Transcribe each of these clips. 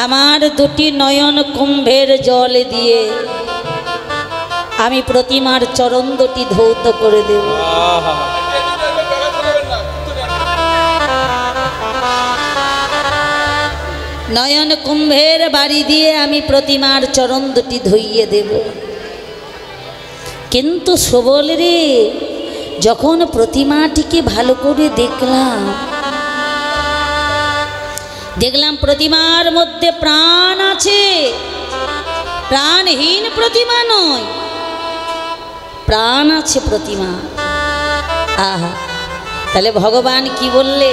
আমার দুটি নয়ন কুম্ভের জল দিয়ে আমি প্রতিমার চরণ দুটি ধৌত করে দেব। নয়ন কুম্ভের বাড়ি দিয়ে আমি প্রতিমার চরণ দুটি ধুইয়ে দেব। কিন্তু সবল রে, যখন প্রতিমাটিকে ভালো করে দেখলাম প্রতিমার মধ্যে প্রাণ আছে, প্রাণহীন প্রতিমা নয়, প্রাণ আছে প্রতিমা। আহা, তাহলে ভগবান কি বললে?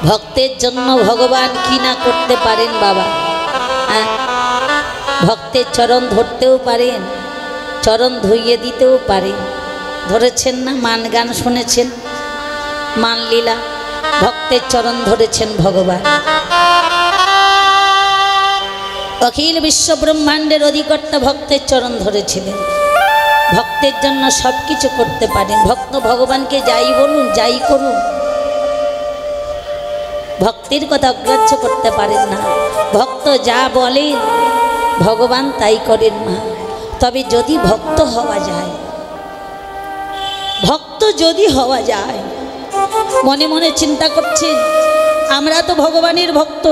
ভক্তের জন্য ভগবান কি না করতে পারেন বাবা। হ্যাঁ, ভক্তের চরণ ধরতেও পারেন, চরণ ধুইয়ে দিতেও পারেন। ধরেছেন না? মান গান শুনেছেন, মান লীলা, ভক্তের চরণ ধরেছেন ভগবান। অখিল বিশ্ব ব্রহ্মাণ্ডের অধিকর্তা ভক্তের চরণ ধরেছিলেন। ভক্তের জন্য সব কিছু করতে পারেন। ভক্ত ভগবানকে যাই বলুন, যাই করুন, ভক্তির কথা অগ্রাহ্য করতে পারেন না। ভক্ত যা বলেন ভগবান তাই করেন না। তবে যদি ভক্ত হওয়া যায়, ভক্ত যদি হওয়া যায়, মনে মনে চিন্তা করছেন আমরা তো ভগবানের ভক্ত,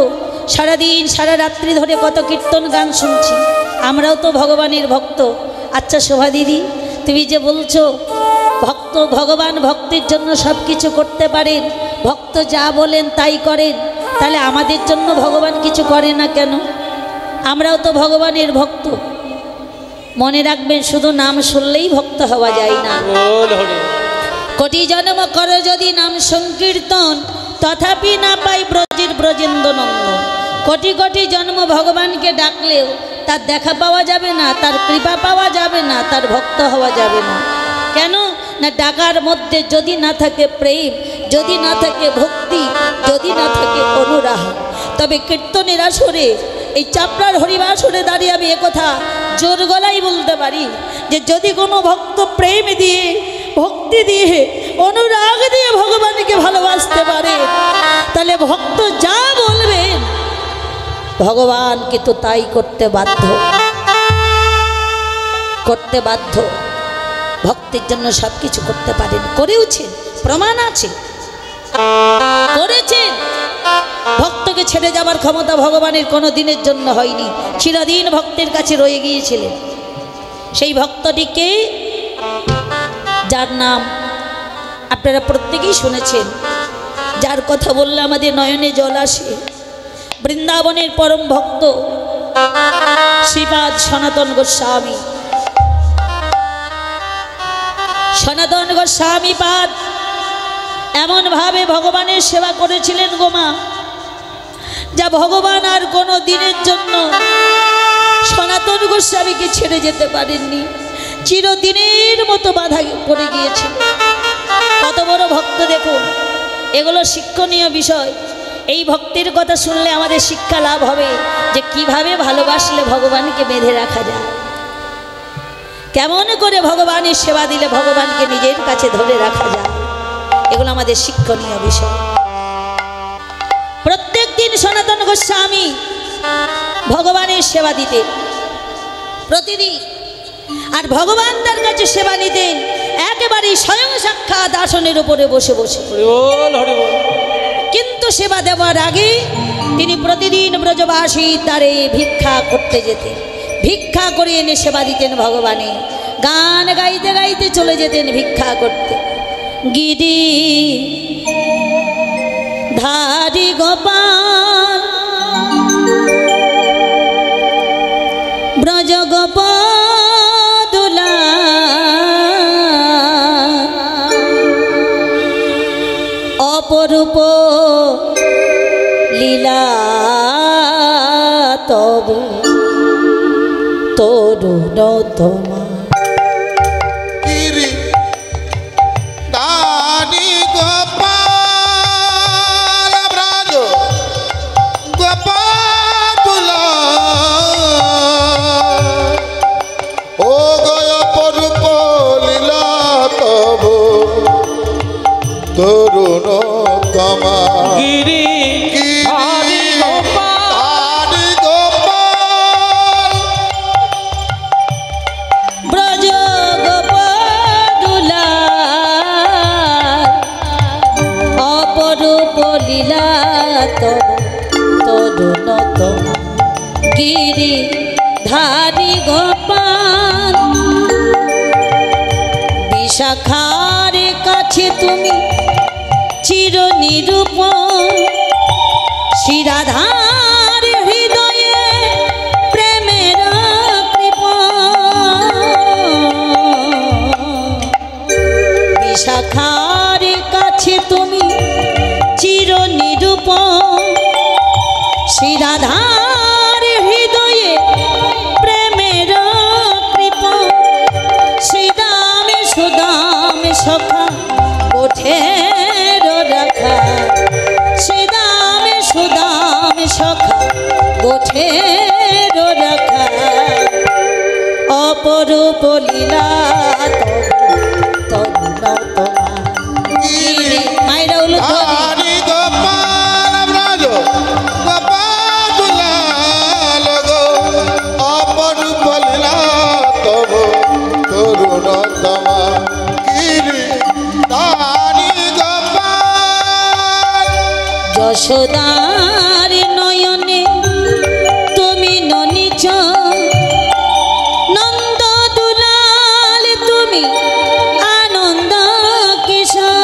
সারাদিন সারা রাত্রি ধরে কত কীর্তন গান শুনছি, আমরাও তো ভগবানের ভক্ত। আচ্ছা শোভা দিদি, তুমি যে বলছো ভক্ত ভগবান ভক্তের জন্য সব কিছু করতে পারেন, ভক্ত যা বলেন তাই করেন, তাহলে আমাদের জন্য ভগবান কিছু করে না কেন? আমরাও তো ভগবানের ভক্ত। মনে রাখবেন, শুধু নাম শুনলেই ভক্ত হওয়া যায় না। কোটি জন্ম করো যদি নাম সংকীর্তন, তথাপি না পাই ব্রজের ব্রজেন্দ্র নন্দন। কোটি কোটি জন্ম ভগবানকে ডাকলেও তার দেখা পাওয়া যাবে না, তার কৃপা পাওয়া যাবে না, তার ভক্ত হওয়া যাবে না। কেন না? ডাকার মধ্যে যদি না থাকে প্রেম, যদি না থাকে ভক্তি, যদি না থাকে অনুরাগ, তবে কীর্তনের আসরে, এই চাপড়ার হরিবাসরে দাঁড়িয়ে আমি একথা জোর গলায় বলতে পারি যে যদি কোনো ভক্ত প্রেম দিয়ে, ভক্তি দিয়ে, অনুরাগ দিয়ে ভগবানকে ভালোবাসতে পারে, তাহলে ভক্ত যা বলবেন ভগবান কিন্তু তাই করতে বাধ্য, করতে বাধ্য। ভক্তের জন্য সব কিছু করতে পারেন, করেওছেন, প্রমাণ আছে, করেছেন। ভক্তকে ছেড়ে যাবার ক্ষমতা ভগবানের কোনো দিনের জন্য হয়নি, চিরদিন ভক্তের কাছে রয়ে গিয়েছিলেন। সেই ভক্তটিকে, যার নাম আপনারা প্রত্যেকেই শুনেছেন, যার কথা বললে আমাদের নয়নে জল আসে, বৃন্দাবনের পরম ভক্ত শ্রীপাদ সনাতন গোস্বামী। সনাতন গোস্বামী পাদ এমনভাবে ভগবানের সেবা করেছিলেন গোমা, যা ভগবান আর কোনো দিনের জন্য সনাতন গোস্বামীকে ছেড়ে যেতে পারেননি, চিরদিনের মতো বাধা পড়ে গিয়েছিল। কত বড় ভক্ত দেখুন, এগুলো শিক্ষণীয় বিষয়। এই ভক্তির কথা শুনলে আমাদের শিক্ষা লাভ হবে যে কিভাবে ভালোবাসলে ভগবানকে বেঁধে রাখা যায়, কেমন করে ভগবানের সেবা দিলে ভগবানকে নিজের কাছে ধরে রাখা যায়। এগুলো আমাদের শিক্ষণীয় বিষয়। প্রত্যেক দিন সনাতন গোস্বামী ভগবানের সেবা দিতেন প্রতিদিন, আর ভগবান তার কাছে সেবা নিতেন একেবারে স্বয়ং সাক্ষাৎ আসনের উপরে বসে বসে। কিন্তু সেবা দেওয়ার আগে তিনি প্রতিদিন ব্রজবাসীর দ্বারে ভিক্ষা করতে যেতেন, ভিক্ষা করে এনে সেবা দিতেন ভগবানের। গান গাইতে গাইতে চলে যেতেন ভিক্ষা করতে। গিরি ধারি গোপাল ব্রজ গোপদুলা, অপরূপ লীলা তব তরুণ তোমা। তরুণতমা গিরি হরি গোপাল ব্রজ গোপদুলা অপরূপ লীলা তরুণতমা গিরি ধারি গোপাল বিশাখার কাছে তুমি চির নিরূপণ শিরাধার হৃদয়ে প্রেমের কৃপণ বিশাখার কাছে তুমি চির নিরূপণ শিরাধার হৃদয়ে প্রেমের কৃপণ শ্রীদাম সুদাম সখা ওঠের রাখা শ্রীদাম সুদাম সখা ওঠের রাখা অপরূপ লীলা তরুণতমা মায়েরা হলো হরি গোপাল ব্রজ গোপাল গো অপরূপ লীলা তব তরুণতমা গিরি ধারি গোপাল যশোদার নয়নে তুমি ননিচ নন্দ দুলাল তুমি আনন্দ কিশোর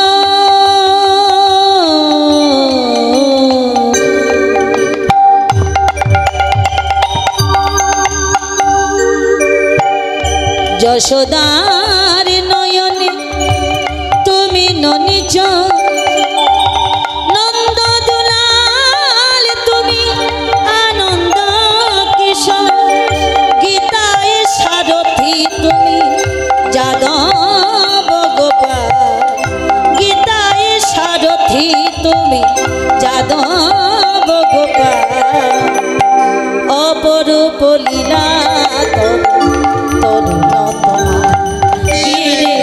যশোদার নয়নে তুমি ননিচ নন্দ দুলাল তুমি আনন্দ কিশোর গীতায় সারথি তুমি যাদব গোপাল গীতায় সারথি তুমি যাদব গোপাল অপরূপ লীলা তরুণতমা গিরি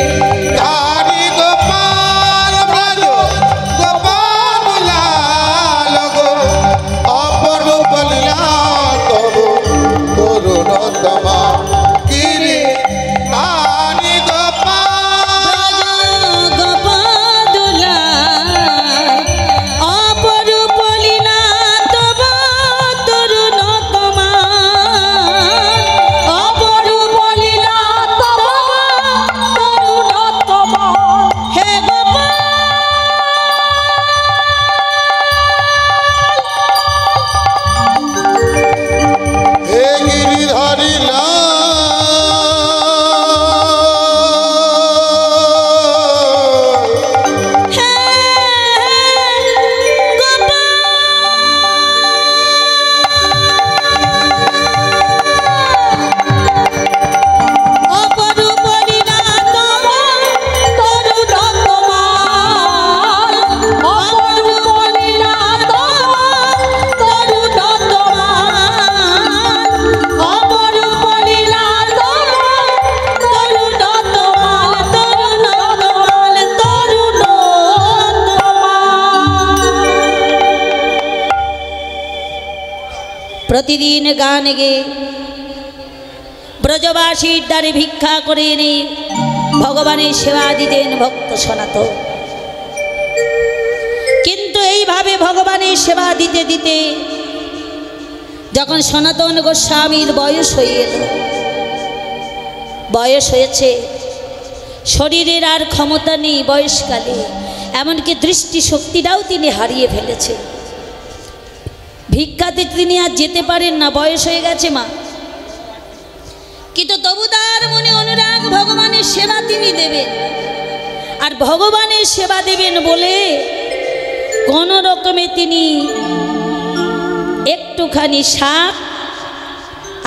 হরি গোপাল ব্রজ গোপাল গো অপরূপ লীলা তব তরুণতমা গিরি হরি গোপাল গোপদুলা অপরূপ লীলা তব তরুণতমা অপরূপ লীলা তব তরুণতমা হে গোপাল হে গিরিধারী হে অপরূপ লীলা তব তরুণতমা অপরূপ লীলা তব তরুণতমা অপরূপ লীলা তব তরুণতমা প্রতিদিন গান গে ব্রজবাসীর দ্বারে ভিক্ষা করে এনে ভগবানের সেবা দিতেন ভক্ত সনাতন। কিন্তু এইভাবে ভগবানের সেবা দিতে দিতে যখন সনাতন গোস্বামীর বয়স হয়ে এলো, বয়স হয়েছে, শরীরের আর ক্ষমতা নেই বয়সকালে, এমনকি দৃষ্টিশক্তিটাও তিনি হারিয়ে ফেলেছে। ভিক্ষাতে তিনি আর যেতে পারেন না, বয়স হয়ে গেছে মা। কিন্তু তবু তার মনে অনুরাগ, ভগবানের সেবা তিনি দেবেন। আর ভগবানের সেবা দেবেন বলে কোন রকমে তিনি একটুখানি শাক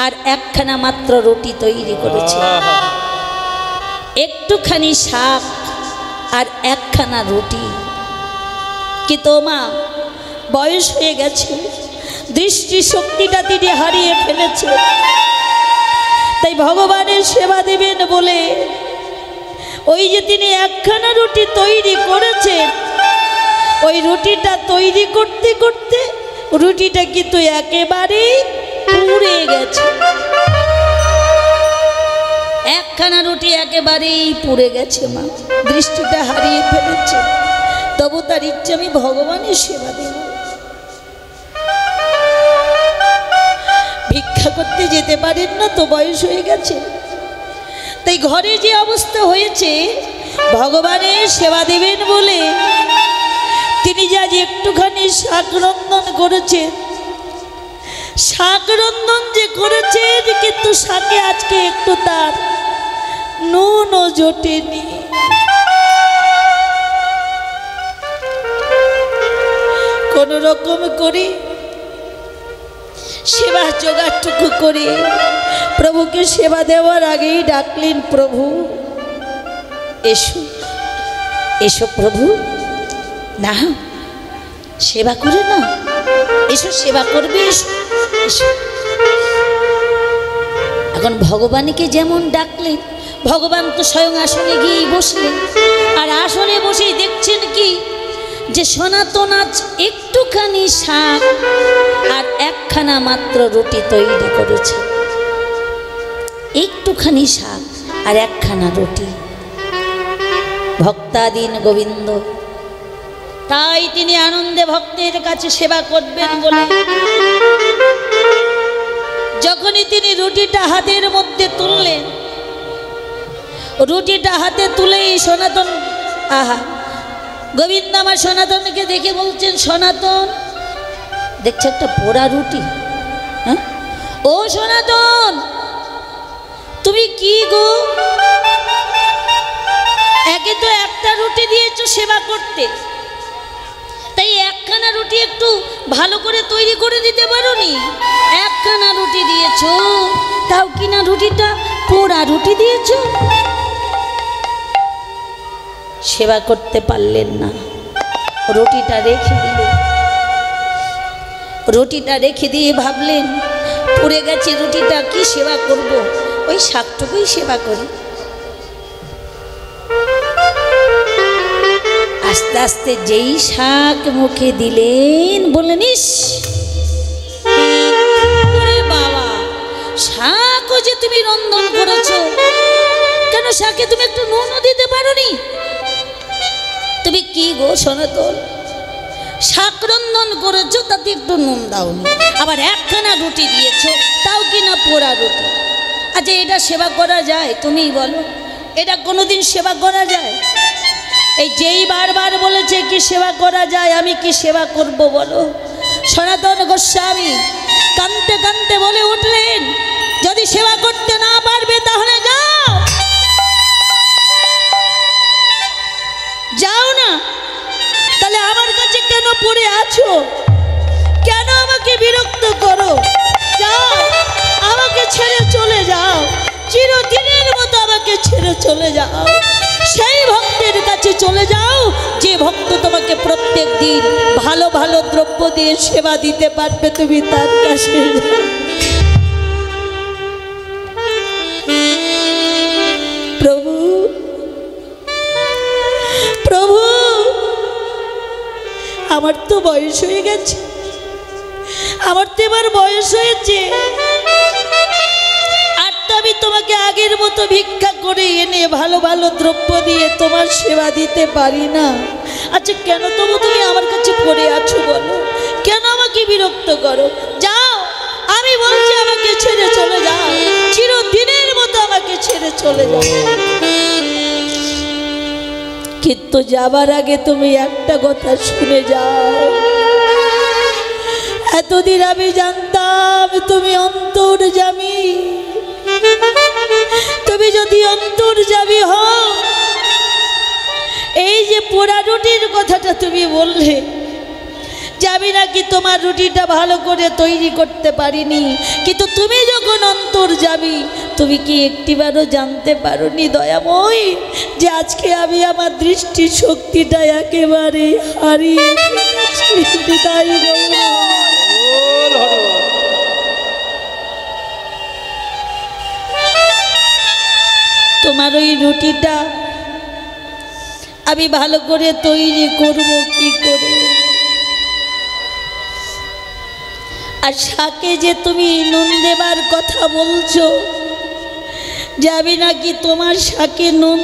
আর একখানা মাত্র রুটি তৈরি করেছেন। একটুখানি শাক আর একখানা রুটি। কিন্তু মা বয়স হয়ে গেছে, দৃষ্টিশক্তিটা তিনি হারিয়ে ফেলেছে। তাই ভগবানের সেবা দেবেন বলে ওই যে তিনি একখানা রুটি তৈরি করেছেন, ওই রুটিটা তৈরি করতে করতে রুটিটা কিন্তু একেবারেই পুড়ে গেছে। একখানা রুটি একেবারেই পুড়ে গেছে। মা দৃষ্টিটা হারিয়ে ফেলেছে, তবু তার ইচ্ছে আমি ভগবানের সেবা দেব। ভিক্ষা করতে যেতে পারেন না তো, বয়স হয়ে গেছে, তাই ঘরে যে অবস্থা হয়েছে ভগবানের সেবা দেবেন বলে তিনি যে আজ একটুখানি শাক রন্ধন করেছেন, শাক রন্ধন যে করেছেন, কিন্তু শাকে আজকে একটু তার নুনও জোটেনি। কোন রকম করে সেবা জোগাড়টুকু করে প্রভুকে সেবা দেওয়ার আগেই ডাকলেন, প্রভু এসো এসো, প্রভু না সেবা করে না, এসো সেবা করবে, এসো এসো। এখন ভগবানকে যেমন ডাকলেন, ভগবান তো স্বয়ং আসনে গিয়েই বসলেন, আর আসনে বসেই দেখছেন কি যে সনাতন আজ একটুখানি শাক আর একখানা মাত্র রুটি তৈরি করেছে। একটুখানি শাক আর একখানা রুটি। ভক্তাধীন গোবিন্দ, তাই তিনি আনন্দে ভক্তের কাছে সেবা করবেন বলে যখনই তিনি রুটিটা হাতের মধ্যে তুললেন, রুটিটা হাতে তুলেই সনাতন, আহা গোবিন্দ আমার সনাতনকে দেখে বলছেন, সনাতন দেখছে একটা পোড়া রুটি, হ্যাঁ ও সনাতন তুমি কি গো, একে তো একটা রুটি দিয়েছো সেবা করতে, তাই একখানা রুটি একটু ভালো করে তৈরি করে দিতে পারোনি? একখানা রুটি দিয়েছো, তাও কিনা রুটিটা পোড়া রুটি দিয়েছো। সেবা করতে পারলেন না, রুটিটা রেখে দিলেন। রুটিটা রেখে দিয়ে ভাবলেন, পুড়ে গেছে রুটিটা, কি সেবা করব, ওই শাকটুকুই সেবা করি। আস্তে আস্তে যেই শাক মুখে দিলেন, বললেন ইস বাবা, শাকও যে তুমি রন্ধন করেছো, কেন শাকে তুমি একটু নুনও দিতে পারোনি? তুমি কি গো সনাতন, শাক রন্ধন করেছো তাতে একটু নুন দাওনি, আবার একখানা রুটি দিয়েছো, তাও কিনা পোড়া রুটি। আচ্ছা এটা সেবা করা যায়? তুমি বলো, এটা কোনোদিন সেবা করা যায়? এই যেই বারবার বলেছে কি সেবা করা যায়, আমি কি সেবা করব বলো? সনাতন গোস্বামী কাঁদতে কাঁদতে বলে উঠলেন, যদি সেবা করতে না পারবে তাহলে যাও, যাও না, তাহলে আমার কাছে কেন পড়ে আছো, কেন আমাকে বিরক্ত করো, যাও আমাকে ছেড়ে চলে যাও, চিরদিনের মতো আমাকে ছেড়ে চলে যাও, সেই ভক্তের কাছে চলে যাও যে ভক্ত তোমাকে প্রত্যেক দিন ভালো ভালো দ্রব্য দিয়ে সেবা দিতে পারবে, তুমি তার কাছে যাও। প্রভু প্রভু আমার তো বয়স হয়ে গেছে, আমার তো এবার বয়স হয়েছে, আর তো আমি তোমাকে আগের মতো ভিক্ষা করে এনে ভালো ভালো দ্রব্য দিয়ে তোমার সেবা দিতে পারি না। আচ্ছা কেন তবু তুমি আমার কাছে পড়ে আছো বলো, কেন আমাকে বিরক্ত করো? যাও, আমি বলছি আমাকে ছেড়ে চলে যাও, চিরদিনের মতো আমাকে ছেড়ে চলে যাও। কিন্তু যাবার আগে তুমি একটা কথা শুনে যাও, এতদিন আমি জানতাম তুমি অন্তর্যামী, তুমি যদি অন্তর্যামী হও, এই যে পোড়া রুটির কথাটা তুমি বললে যে আমি নাকি তোমার রুটিটা ভালো করে তৈরি করতে পারিনি, কিন্তু তুমি যখন অন্তর্যামী, তুমি কি একটিবারও জানতে পারোনি দয়াময় যে আজকে আমি আমার দৃষ্টি শক্তিটা একেবারে হারিয়ে ফেলেছি? তাই তোমার ওই রুটিটা আমি ভালো করে তৈরি করব কি করে? আর শাকে যে তুমি নুন দেবার কথা বলছো, যে আমি নাকি তোমার শাকে নুন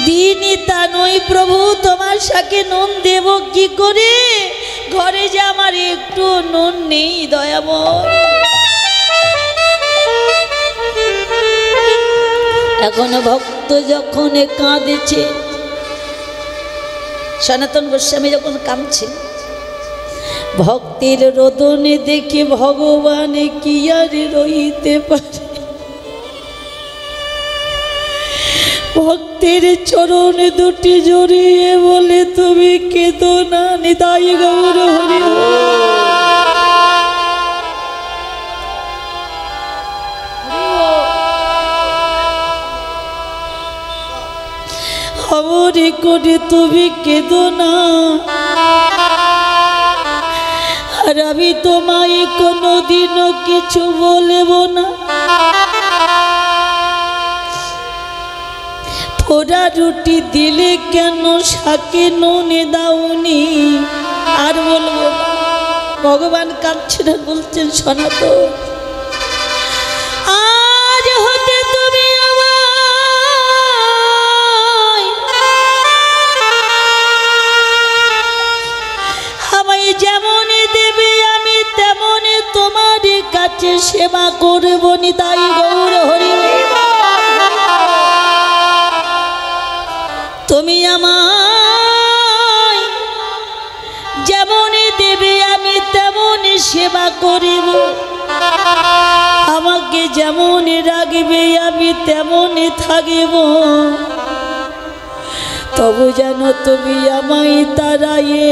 দিইনি তা নয় প্রভু, তোমার শাকে নুন দেব কি করে? ঘরে যে আমার একটু নুন নেই দয়াময়। এখনো ভক্ত যখন কাঁদেছে, সনাতন গোস্বামী যখন কাঁদছে, ভক্তের রোদনে দেখে ভগবান কি আর রইতে পারে? ভক্তের চরণ দুটি জড়িয়ে বলে তুমি কেঁদো না, নিতাই গৌর হরি। হরে করে তুমি কেঁদো না, আর আমি তোমায় কোনোদিনও কিছু বলবো না। পোড়া রুটি দিলে কেন শাকে নুনে দাওনি? আর বলবো না। ভগবান কাঁদছেন, বলছেন সনাতন আজ হতে তুমি আমায় যেমন দেবে আমি তেমন তোমার কাছে সেবা করব, নিতাই গৌর হরি। তুমি আমায় যেমন দেবে আমি তেমন সেবা করিব, আমাকে যেমন রাখবে আমি তেমন থাকিব, তবু যেন তুমি আমায় তাড়াইয়ে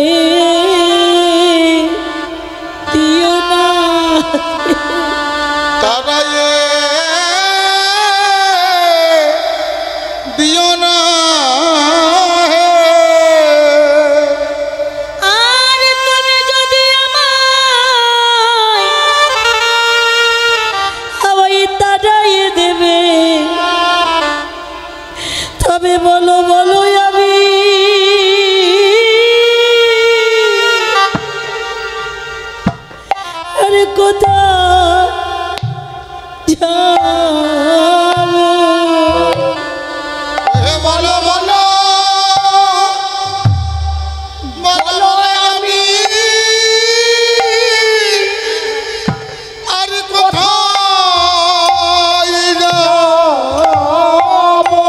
দিও না, তাড়াইয়ে দিও না। বলো বলো আমি আরে কোথায় যাবো? বলো বলো বলো আমি আর কোথায় যাবো?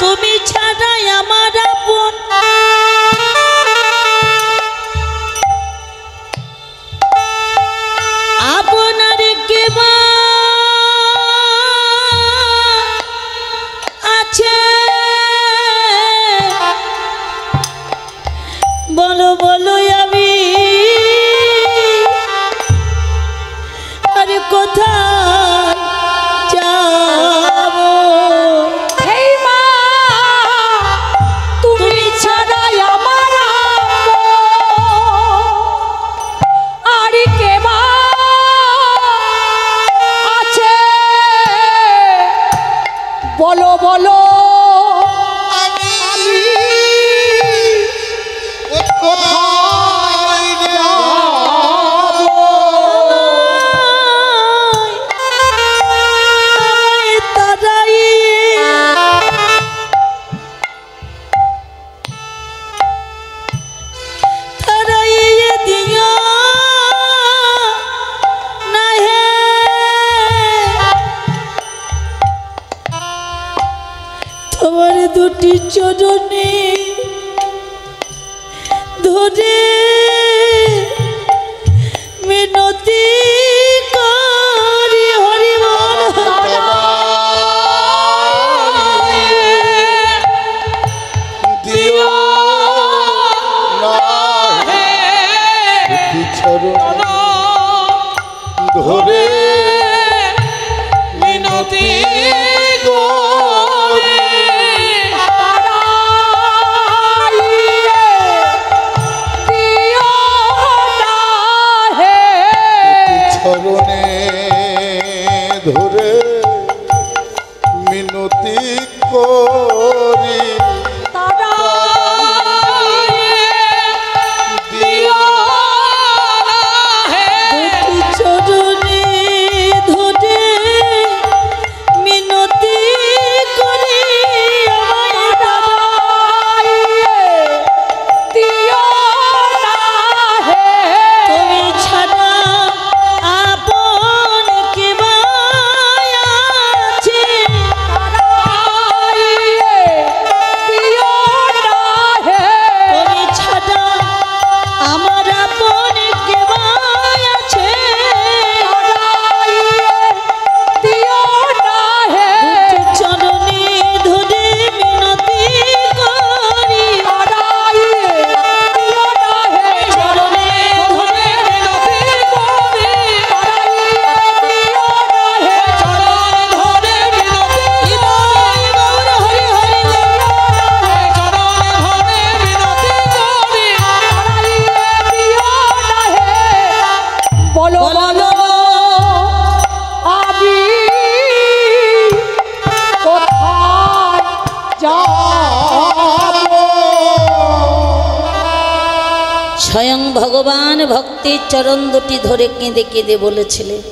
তুমি ছাড়াই আমার আপন আপনার কে আছে? বলো বলো আমি আরে কোথায় যাবো? তুমি ছাড়াই আমার আর কে আছে? বলো বলো আমি কোথায় যাবো? তাড়াইয়ে দিও না হে, তোমার দুটি চরণে ধরে মিনতি করি হরি বল। দিও না চরণ ধরে মিনতি করি। তাড়াইয়ে মিনতি করি দিও চরণে ধরে মিনতি করে তুমি ছাড়া আপন কে বা আছে? তুমি ছাড়া আমার আপন কে বা আছে? দুটি চরণে ধরে মিনতি করি চরণে ধরে গৌর হরি হরি বলো বলো বলো আমি কোথায় যাব? স্বয়ং ভগবান ভক্তির চরণ দুটি ধরে কেঁদে কেঁদে বলেছিলেন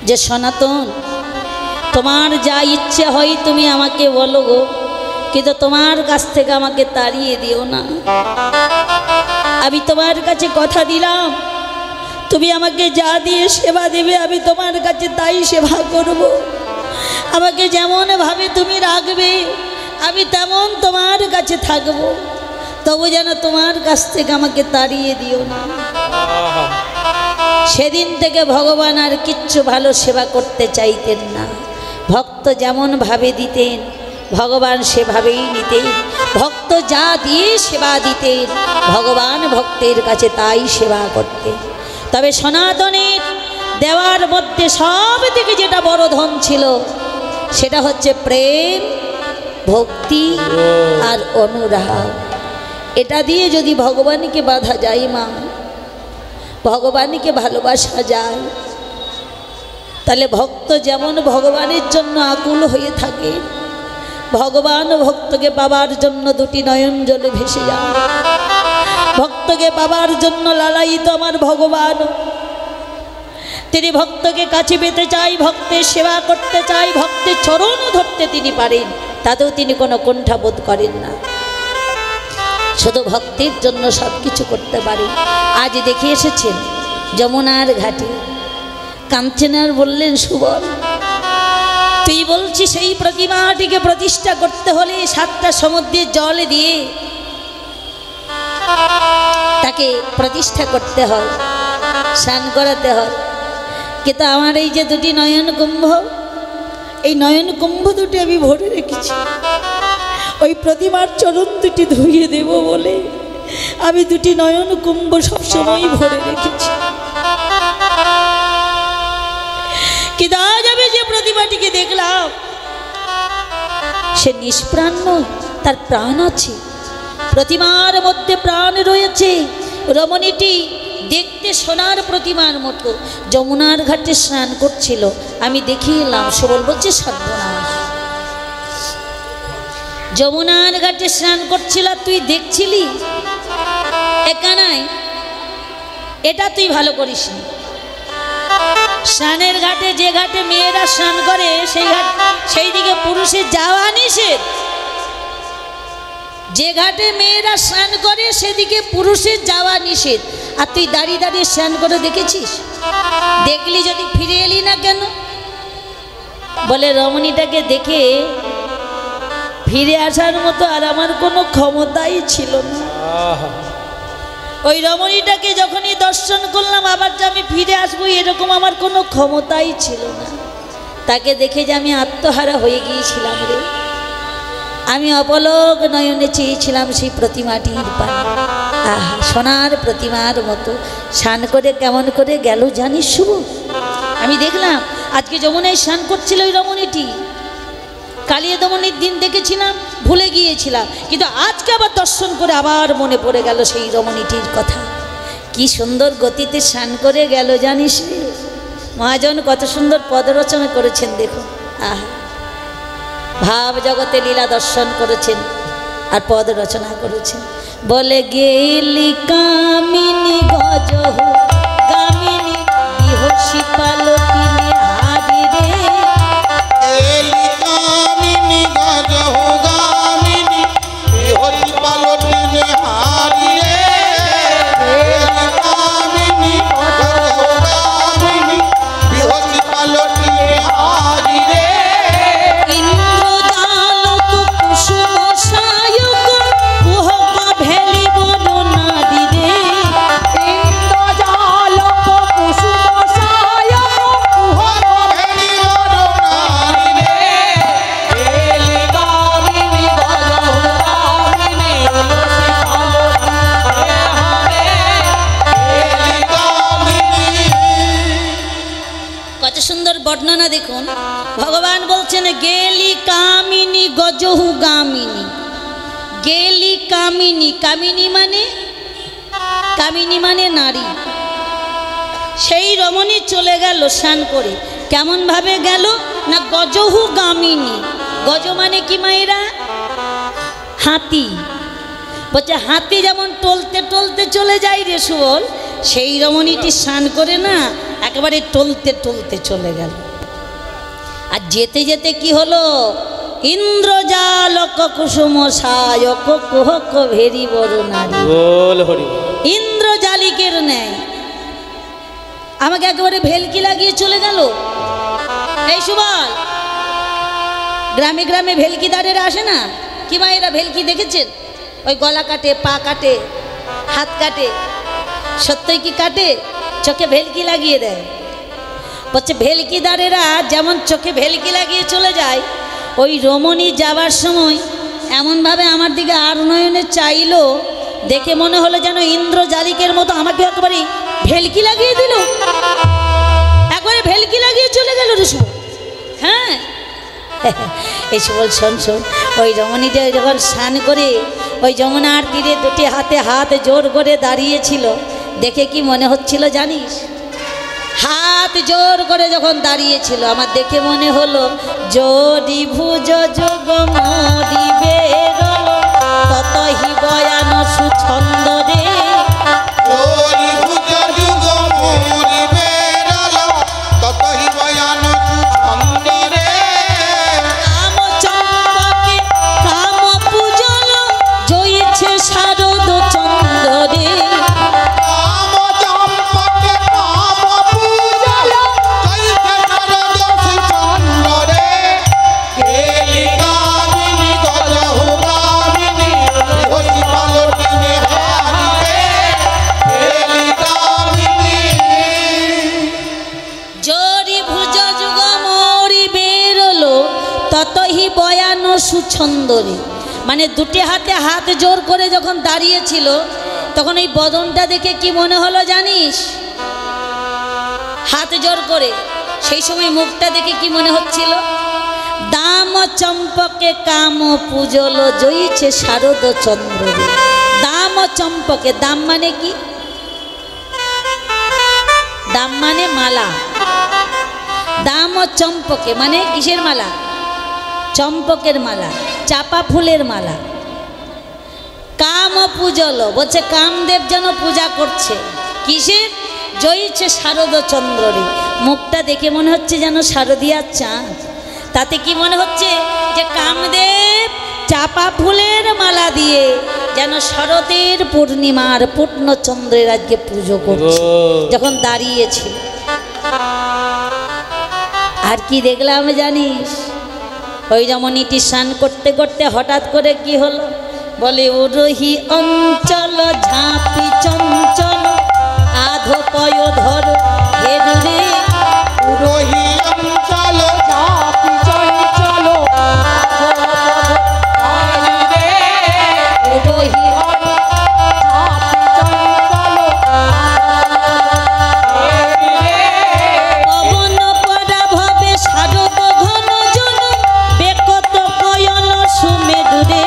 যে সনাতন, তোমার যা ইচ্ছে হয় তুমি আমাকে বলো গো, কিন্তু তোমার কাছ থেকে আমাকে তাড়িয়ে দিও না। আমি তোমার কাছে কথা দিলাম, তুমি আমাকে যা দিয়ে সেবা দেবে আমি তোমার কাছে তাই সেবা করব। আমাকে যেমনভাবে তুমি রাখবে আমি তেমন তোমার কাছে থাকবো, তবু যেন তোমার কাছ থেকে আমাকে তাড়িয়ে দিও না। সেদিন থেকে ভগবান আর কিচ্ছু ভালো সেবা করতে চাইতেন না। ভক্ত যেমন ভাবে দিতেন ভগবান সেভাবেই নিতেন। ভক্ত যা দিয়ে সেবা দিতেন ভগবান ভক্তের কাছে তাই সেবা করতেন। তবে সনাতনের দেওয়ার মধ্যে সব থেকে যেটা বড় ধন ছিল সেটা হচ্ছে প্রেম, ভক্তি আর অনুরাগ। এটা দিয়ে যদি ভগবানকে বাঁধা যায় মা, ভগবানকে ভালোবাসা যায়, তাহলে ভক্ত যেমন ভগবানের জন্য আকুল হয়ে থাকে, ভগবান ভক্তকে পাবার জন্য দুটি নয়ন জলে ভেসে যায়। ভক্তকে পাবার জন্য লালায়িত আমার ভগবান। তিনি ভক্তকে কাছে পেতে চাই, ভক্তের সেবা করতে চাই, ভক্তের চরণ ধরতে তিনি পারেন, তাতেও তিনি কোনো কুণ্ঠাবোধ করেন না। শুধু ভক্তের জন্য সব কিছু করতে পারে। আজ দেখে এসেছেন যমুনার ঘাটে কাঞ্চনার বললেন, সুবল তুই বলছিস সেই প্রতিমাটিকে প্রতিষ্ঠা করতে হলে 7টা সমুদ্রের জল দিয়ে তাকে প্রতিষ্ঠা করতে হয়, স্নান করাতে হয়, কিন্তু আমার এই যে দুটি নয়ন কুম্ভ, এই নয়ন কুম্ভ দুটি আমি ভরে রেখেছি। ওই প্রতিমার চরণ দুটি ধুইয়ে দেব বলে আমি দুটি নয়ন কুম্ভ সবসময় ভরে রেখেছি। কিন্তু আজ আমি যে প্রতিমাটিকে দেখলাম সে নিষ্প্রাণ নয়, তার প্রাণ আছে। প্রতিমার মধ্যে প্রাণ রয়েছে। রমণীটি দেখতে সোনার প্রতিমার মতো যমুনার ঘাটে স্নান করছিল, আমি দেখে এলাম। সুবল বলছে, সর্বনাশ, যমুনার ঘাটে স্নান করছিল তুই দেখছিলি? একানাই এটা তুই ভালো করিসনি। স্নানের ঘাটে, যে ঘাটে মেয়েরা স্নান করে সেই দিকে পুরুষের যাওয়া নিষেধ। যে ঘাটে মেয়েরা স্নান করে সেদিকে পুরুষের যাওয়া নিষেধ। আর তুই দাঁড়িয়ে দাঁড়িয়ে স্নান করে দেখেছিস? দেখলি যদি ফিরে এলি না কেন? বলে রমণীটাকে দেখে ফিরে আসার মতো আর আমার কোনো ক্ষমতাই ছিল না। ওই রমণীটাকে যখনই দর্শন করলাম আবার যে আমি ফিরে আসবো এরকম আমার কোনো ক্ষমতাই ছিল না। তাকে দেখে যে আমি আত্মহারা হয়ে গিয়েছিলাম রে। আমি অপলক নয়নে চেয়েছিলাম সেই প্রতিমাটির পানে। আহা, সোনার প্রতিমার মতো স্নান করে কেমন করে গেল জানিস শুভ? আমি দেখলাম আজকে যমুনায় স্নান করছিল ওই রমণীটি। কালিয়া দমনের দিন দেখেছিলাম, ভুলে গিয়েছিলাম, কিন্তু আজকে আবার দর্শন করে আবার মনে পড়ে গেল সেই রমণীটির কথা। কি সুন্দর গতিতে স্নান করে গেল জানিস রে। মহাজন কত সুন্দর পদ রচনা করেছেন দেখো। আহা, ভাব জগতে লীলা দর্শন করেছেন আর পদ রচনা করেছেন। বলে গেলি কামিনী গজহু গামিনী বিহসী পালকিনী হারি রে। এলি কামিনী গজহু গামিনী বিহসী পালকিনী হারি রে। এলি কামিনী গজহু গামিনী বিহসী পালকিনী হারি রে। ইন্দ্রজালক কুসুম সায়ক কুহক ভেলি বন নারী রে। ইন্দ্রজালক কুসুম সায়ক কুহক ভেলি বন নারী রে। এলি কামিনী গজহু গামিনী বিহসী পালকিনী হারি রে। এলি কামিনী। কত সুন্দর বর্ণনা দেখুন। ভগবান বলছেন গেলি কামিনী গজহু গামিনী। গেলি কামিনী, কামিনী মানে নারী। সেই রমণী চলে গেল স্নান করে। কেমন ভাবে গেল না গজহু গামিনী। গজ মানে কি মায়েরা? হাতি। বলছে হাতি যেমন টলতে টলতে চলে যায় রে সুবল, সেই রমণীটি স্নান করে না একেবারে টলতে টলতে চলে গেল। আর যেতে যেতে কি হলো? ইন্দ্রজালক কুসুম সায়ক কুহক ভেরি বড় নারী। বল হরি বল। ইন্দ্রজালিকের ন্যায় আমাকে একেবারে ভেলকি লাগিয়ে চলে গেল। এই সুবল, গ্রামে গ্রামে ভেলকিদারেরা আসে না? কি মায়েরা ভেলকি দেখেছেন? ওই গলা কাটে, পা কাটে, হাত কাটে। সত্যই কি কাটে? চোখে ভেলকি লাগিয়ে দেয়। বলছে ভেলকিদারেরা যেমন চোখে ভেলকি লাগিয়ে চলে যায়, ওই রমণী যাবার সময় এমনভাবে আমার দিকে আর নয়নে চাইলো, দেখে মনে হলো যেন ইন্দ্রজালিকের মতো আমাকে একেবারে ভেলকি লাগিয়ে দিল। একবারে ভেলকি লাগিয়ে চলে গেল রে সুবল। হ্যাঁ এই সুবল শোন শোন, ওই রমণীটা যখন স্নান করে ওই যমুনার তীরে দুটি হাতে হাত জোর করে দাঁড়িয়েছিল, দেখে কি মনে হচ্ছিল জানিস? হাত জোর করে যখন দাঁড়িয়েছিল আমার দেখে মনে হলো জরি ভুজ যোগ মরি বেরল ততহি বয়ান সুছন্দ রে। ওরি ভুজ যুগ মোরি বেরল ততহি বয়ান সুছন্দ রে। কাম চম্পকে কাম পূজল জয়ছে শারদ চন্দ্র রে। কাম চম্পকে কাম পূজল জয়ছে শারদ সুছন্দ রে। গেলি কামিনী গজহু গামিনী বিহসী পালকিনী হারি রে। গেলি কামিনী। জরি ভুজ যুগ মরি বেরলো ততহি বয়ান সুছন্দরে। মানে দুটি হাতে হাত জোর করে যখন দাঁড়িয়েছিল তখন এই বদনটা দেখে কি মনে হলো জানিস? হাত জোর করে সেই সময় মুখটা দেখে কি মনে হচ্ছিল? দাম চম্পকে কাম পূজল জয়ীছে শারদ চন্দ্র রে। দাম চম্পকে, দাম মানে কি? দাম মানে মালা। দাম চম্পকে মানে কিসের মালা? চম্পকের মালা, চাপা ফুলের মালা। কাম পূজল বলছে কামদেব যেন পূজা করছে। কিসের? জয়ীছে শারদ চন্দ্রে। মুখটা দেখে মনে হচ্ছে যেন শারদিয়ার চাঁদ। তাতে কি মনে হচ্ছে যে কামদেব চাপা ফুলের মালা দিয়ে যেন শরতের পূর্ণিমার পূর্ণচন্দ্রের আজকে পুজো করছে যখন দাঁড়িয়েছিল। আর কি দেখলাম জানিস? ওই রমণীটি স্নান করতে করতে হঠাৎ করে কি হলো? বলে উরহি অঞ্চল ঝাঁপি চঞ্চল আধো পয় ধর হেরু রে। উরহি অঞ্চল চাপি চঞ্চল হারি রে। উরহি চাপি চঞ্চল হারি রে। পবন পরা ভবে শারদ ঘন জন বেকত কয়ন সুমেরু রে।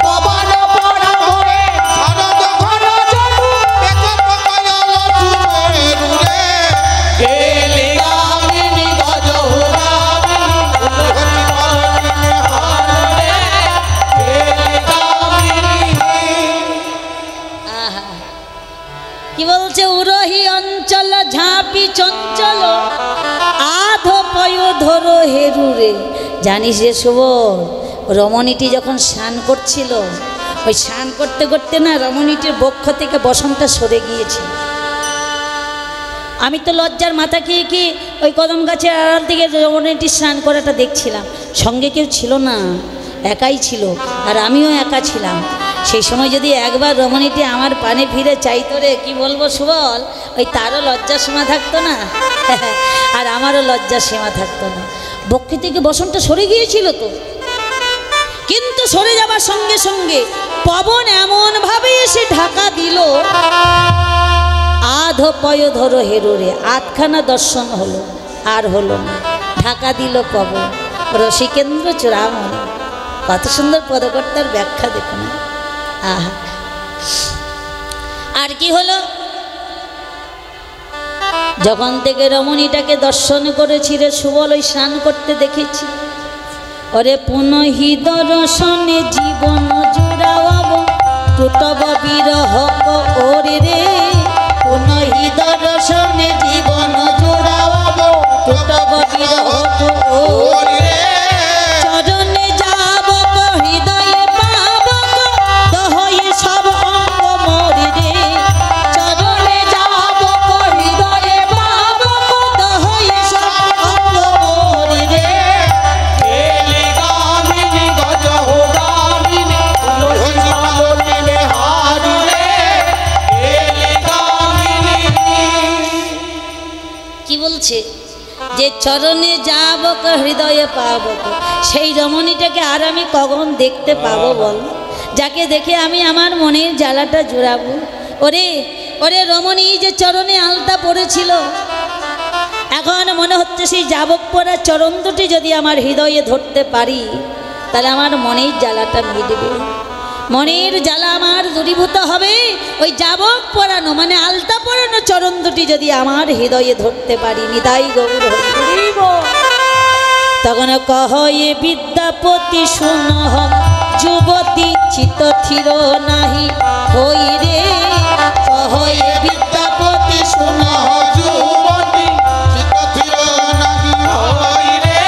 পবন পরা ভবে শারদ ঘন জনু বেকত কয়ন সুমেরু রে। গেলি কামিনী হেরু রে। জানিস রে সুবল, রমণীটি যখন স্নান করছিল, ওই স্নান করতে করতে না রমণীটির বক্ষ থেকে বসনটা সরে গিয়েছে। আমি তো লজ্জার মাথা খেয়ে কি ওই কদম গাছের আড়াল থেকে রমণীটি স্নান করাটা দেখছিলাম। সঙ্গে কেউ ছিল না, একাই ছিল, আর আমিও একা ছিলাম। সেই সময় যদি একবার রমণীটি আমার পানে ফিরে চাইতো রে, কি বলবো সুবল, ওই তারও লজ্জার সীমা থাকতো না আর আমারও লজ্জার সীমা থাকতো না। বক্ষে থেকে বসনটা সরে গিয়েছিল তো, কিন্তু সরে যাবার সঙ্গে সঙ্গে পবন এমনভাবে এসে ঢাকা দিল, আধ পয় ধরো হেরো রে, আধখানা দর্শন হলো, আর হলো না। ঢাকা দিল পবন, রসিকেন্দ্র চূড়ামণি। কত সুন্দর পদকর্তার ব্যাখ্যা দেখুন। আহা, আর কি হলো, যখন থেকে রমণীটাকে দর্শন করেছি রে সুবল, ওই স্নান করতে দেখেছি। ওরে পুনহি দর্শনে জীবন জুড়াব, টুটব বিরহ ওরে রে। পুনহি দর্শনে জীবন জুড়াব, টুটব বিরহ ওরে রে। চরণে যাব হৃদয়ে পাব, দহয়ে সব অঙ্গ মোরে রে। চরণে যাব হৃদয়ে পাব, দহয়ে সব অঙ্গ মোরে রে। এলি গামিনী গজহ গামিনী তুলসী মালতীনে হারি রে। এলি গামিনী। কি বলছে যে চরণে যাব হৃদয়ে পাব, সেই রমণীটাকে আর আমি কখন দেখতে পাবো বল, যাকে দেখে আমি আমার মনের জ্বালাটা জুড়াবো। ওরে ওরে রমণী যে চরণে আলতা পড়েছিল, এখন মনে হচ্ছে সেই যাবক পরা চরণ দুটি যদি আমার হৃদয়ে ধরতে পারি, তাহলে আমার মনের জ্বালাটা মিটবে, মনের জ্বালা আমার দূরীভূত হবে। ওই যাবক পরানো মানে আলতা পরানো চরণ দুটি যদি আমার হৃদয়ে ধরতে পারি, নিতাই গৌর হরি বল। তখন কহ এ বিদ্যাপতি শুনহ, যুবতী চিত থির নাহি হই রে। কহ এ বিদ্যাপতি শুনহ, যুবতী চিত থির নাহি হই রে।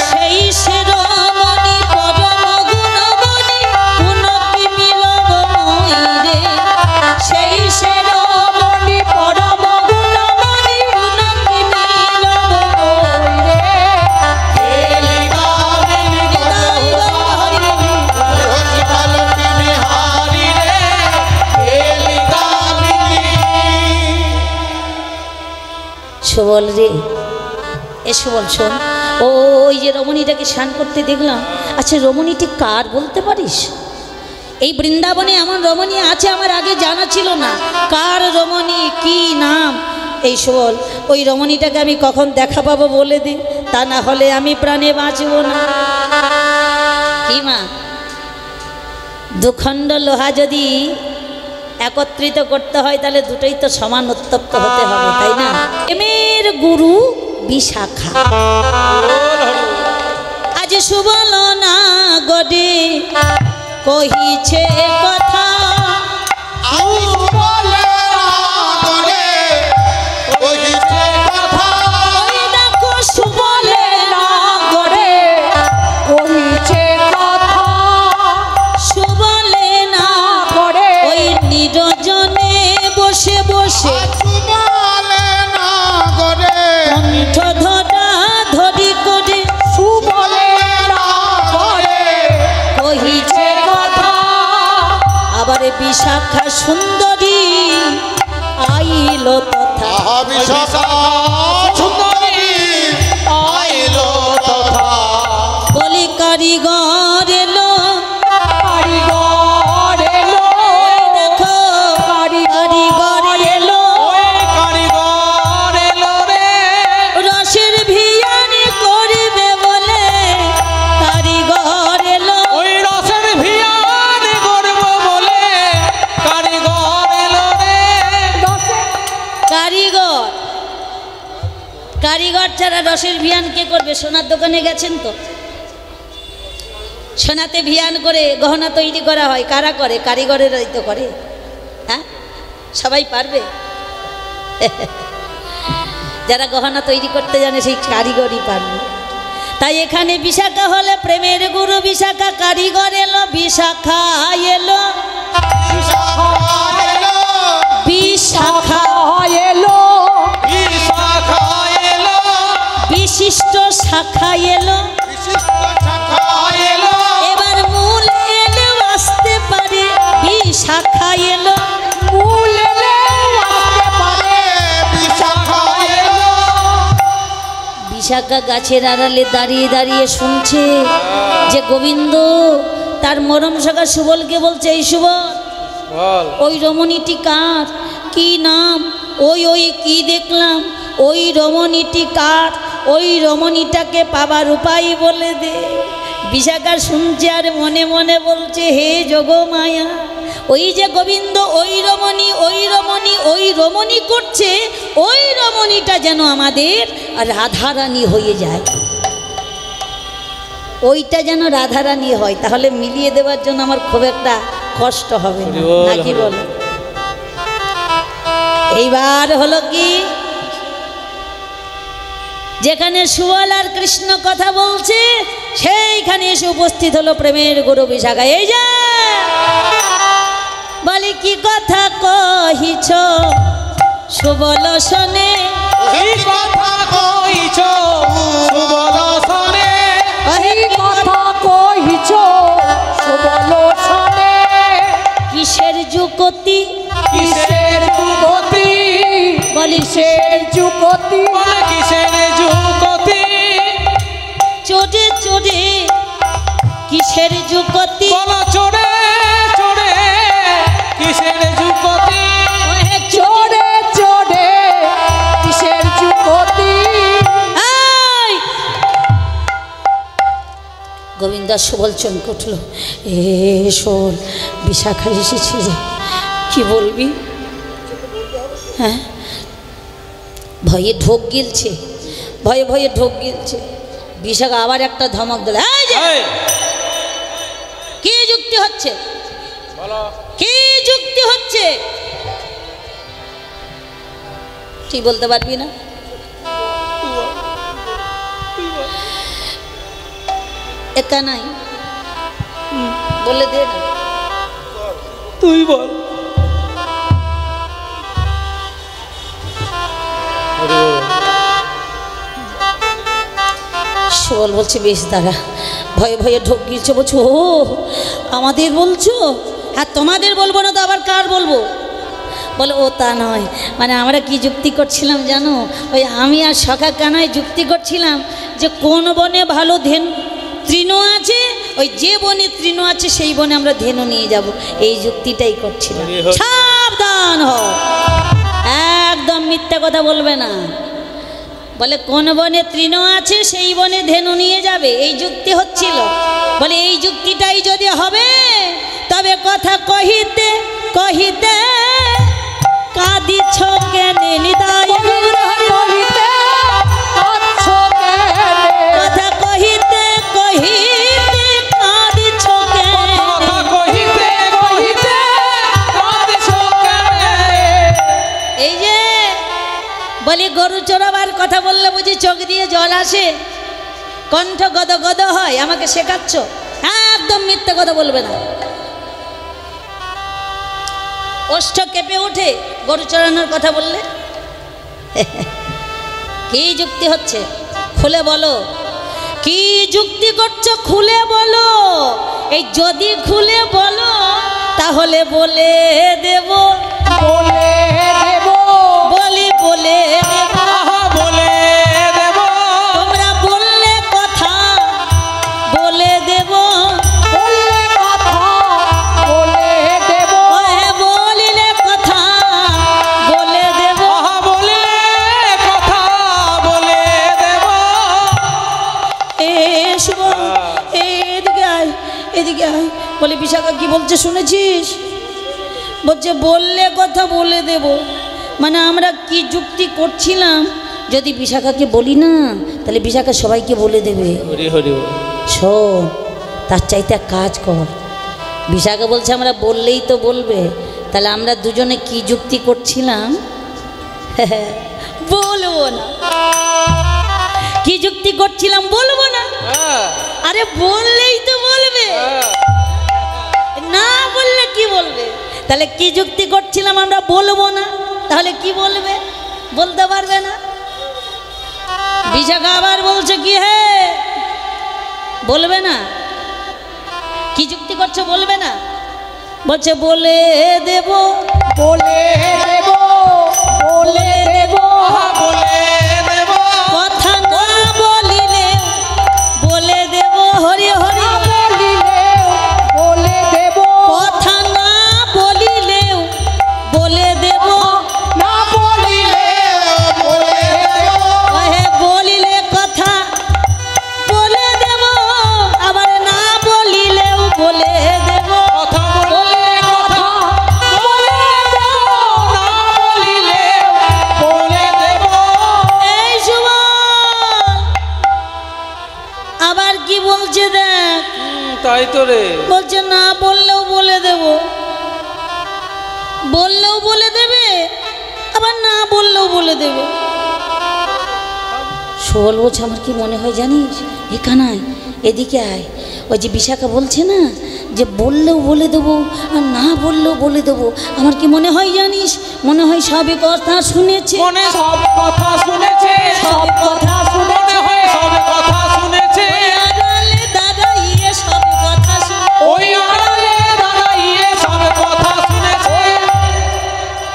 সেই সে রমণী পরম গুণবতী, পুনকি মিলব মই রে। সেই সে রমণী পরম গুণবতী, পুনকি মিলব মই রে। এলি গামিনী গজহ গামিনী তুলসী মালতীনে হারি রে। এলি গামিনী। সুবল রে, এ সুবল শোন, ওই যে রমণীটাকে স্নান করতে দেখলাম, আচ্ছা রমণীটি কার বলতে পারিস? এই বৃন্দাবনে এমন রমণী আছে আমার আগে জানা ছিল না। কার রমণী, কি নাম? এই সুবল, ওই রমণীটাকে আমি কখন দেখা পাবো বলে দে, তা না হলে আমি প্রাণে বাঁচব না। কি মা, দুখণ্ড লোহা যদি একত্রিত করতে হয়, তাহলে দুটোই তো সমান উত্তপ্ত হতে হবে, তাই না? প্রেমের গুরু বিশাখা, আজ সুবল না গডে কহিছে কথা। আমি বলে না করে কহিছে কথা। ওই দেখো সুবলে না গডে কহিছে কথা, সুবলে না করে ওই নিরজনে বসে বসে আজু বলে না করে কণ্ঠ ধরা ধরি করে সুবলে না করে কহিছে কথা। আবার বিশাখা সুন্দরী আইল তথা। আহা বিশাখা সুন্দরী আইলো তথা। বলি কারিগর এলো, কারিগর এলো, ওই দেখো কারিগর এলো। ওই কারিগর এলো রে। রসের ভিয়ানি করিবে বলে কারিগর এলো। ওই রসের ভিয়ান করব বলে কারিগর এলো রে। কারিগর, কারিগর ছাড়া রসের ভিয়ান কে করবে? সোনার দোকানে গেছেন তো, সোনাতে ভিয়ান করে গহনা তৈরি করা হয়, কারা করে? কারিগরেরাই তো করে। হ্যাঁ, সবাই পারবে? যারা গহনা তৈরি করতে জানে সেই কারিগরই পারবে। তাই এখানে বিশাখা হলে প্রেমের গুরু বিশাখা, কারিগর এলো বিশাখা এলো, বিশাখা এলো বিশাখা এলো, বিশিষ্ট শাখা এলো, এলো এবার মূল এলো আসতে পারে, বিশাখা এলো, মূল এলে আসতে পারে বিশাখা এলো। বিশাখা গাছের আড়ালে দাঁড়িয়ে দাঁড়িয়ে শুনছে যে গোবিন্দ তার মরম শাখা সুবলকে বলছে, এই সুবল বল ওই রমণীটি কার, কি নাম, ওই কি দেখলাম, ওই রমণীটি কার, ওই রমণীটাকে পাবার উপায় বলে দে। বিশাখা শুনছে আর মনে মনে বলছে, হে যোগমায়া, ওই যে গোবিন্দ ওই রমণী ওই রমণী ওই রমণী করছে, ওই রমণীটা যেন আমাদের রাধারানী হয়ে যায়, ওইটা যেন রাধারানী হয়, তাহলে মিলিয়ে দেওয়ার জন্য আমার খুব একটা কষ্ট হবে না, নাকি বলো? এইবার হলো কি, যেখানে সুবল আর কৃষ্ণ কথা বলছে সেইখানে এসে উপস্থিত হলো প্রেমের গুরু বিশাখা। এই যে বলি কি কথা কহিছ সুবল শোনে, কি কথা কইছ সুবল শোনে, এই কথা কহিছ সুবল শোনে, কিসের যুগতি, কিসের যুগতি, বলি কিসের যুগতি, বলে কিসের যুগতি, চোরে চোরে কিসের যুগতি, বলো চড়ে চড়ে কিসের যুগতি, চড়ে চড়ে কিসের যুগতি। এই! গোবিন্দ সুবল চমকে উঠল, এ শোন বিশাখা এসেছি রে, কি বলবি? হ্যাঁ, ভয়ে ঢোক গিলছে, ভয়ে ভয়ে ঢোক গিলছে। বিশাখা আবার একটা ধমক দিল, এই যে, এই, কি যুক্তি হচ্ছে, বলো কি যুক্তি হচ্ছে, তুই বলতে পারবি না? একা নাই, বলে দে না। তুই বল। সুবল বলছে, বেশ দাঁড়া, ভয়ে ভয়ে ঢোক গিয়েছে, বলছো ও আমাদের বলছো, আর তোমাদের বলবো না তো আবার কার বলবো? বলে ও তা নয়, মানে আমরা কি যুক্তি করছিলাম জানো, ওই আমি আর সখা কানায় যুক্তি করছিলাম যে কোন বনে ভালো তৃণ আছে, ওই যে বনে তৃণ আছে সেই বনে আমরা ধেনু নিয়ে যাব, এই যুক্তিটাই করছিলাম। সাবধান হও, একদম মিথ্যা কথা বলবে না। বলে কোন বনে তৃণ আছে সেই বনে ধেনু নিয়ে যাবে, এই যুক্তি হচ্ছিল। বলে এই যুক্তিটাই যদি হবে তবে কথা কহিতে কহিতে কাঁদিছ কেনে নিতাই গৌর হরি, কহিতে কাঁদছ কেনে, কথা কহিতে কহিতে কাঁদিছ কেনে, কথা কহিতে কহিতে কাঁদছ কেনে, এই যে বলি গরু চড়াবার কথা বললে বুঝি চোখ দিয়ে জল আসে, কণ্ঠ গদ গদ হয়, আমাকে শেখাচ্ছ? একদম মিথ্যে কথা বলবে না। ওষ্ঠ কেঁপে ওঠে গরু চড়ানোর কথা বললে। কি যুক্তি হচ্ছে খুলে বলো, কি যুক্তি করছো খুলে বলো। এই যদি খুলে বলো তাহলে বলে দেব, বলে দেব, বলি বলে দেব। আহা বলে দেব, তোমরা বললে কথা বলে দেব, বললে কথা বলে দেব, ওহে বলিলে কথা বলে দেব। আহা বলে কথা বলে দেব। এ শুভ, এদিকে আয়, এদিকে আয়। বলে বিশাখা কি বলছে শুনেছিস? বলছে বললে কথা বলে দেব, মানে আমরা কি যুক্তি করছিলাম, যদি বিশাখাকে বলি না তাহলে বিশাখা সবাইকে বলে দেবে। হরি হরি শোন, তার চাইতে এক কাজ কর। বিশাখা বলছে আমরা বললেই তো বলবে, তাহলে আমরা দুজনে কি যুক্তি করছিলাম? বলবো না। কি যুক্তি করছিলাম বলবো না? হ্যাঁ আরে বললেই তো বলবে, না বললে কি বলবে? তাহলে কি যুক্তি করছিলাম আমরা বলবো না, তাহলে কি বলবে? বলতে পারবে না। বিশাখা আবার বলছে কি হে বলবে না? কি যুক্তি করছো বলবে না? বলছে বলে দেব, বলে দেব, বলে দেব, বলে দেব কথা না বলিলে বলে দেব, হরি হরি বলিলেও বলে দেব, কথা না বলিলেও বলে দেব, না বলিলে বলে দেব, ওহে বলিলে কথা বলে দেব, আবার না বলিলেও বলে দেব। কথা বলে কথা বলে দেব না বলিলে বলে দেব এই সুমন আবার কি বলছে দেখ, তাই তো রে বলছে না বললেও বলে দেব, বললেও বলে দেবে, আবার না বললেও বলে দেবে। শোল বলছে আমার কি মনে হয় জানিস, এখানায় এদিকে আয়, ওই যে বিশাখা বলছে না যে বললেও বলে দেবো আর না বললেও বলে দেবো, আমার কি মনে হয় জানিস, মনে হয় সবই কথা শুনেছে, মনে সব কথা শুনেছে সব কথা মনে হয় সব কথা শুনেছে আড়ালে দাঁড়াইয়ে সব কথা শুনে, ওই আড়ালে দাঁড়াইয়ে সব কথা শুনেছে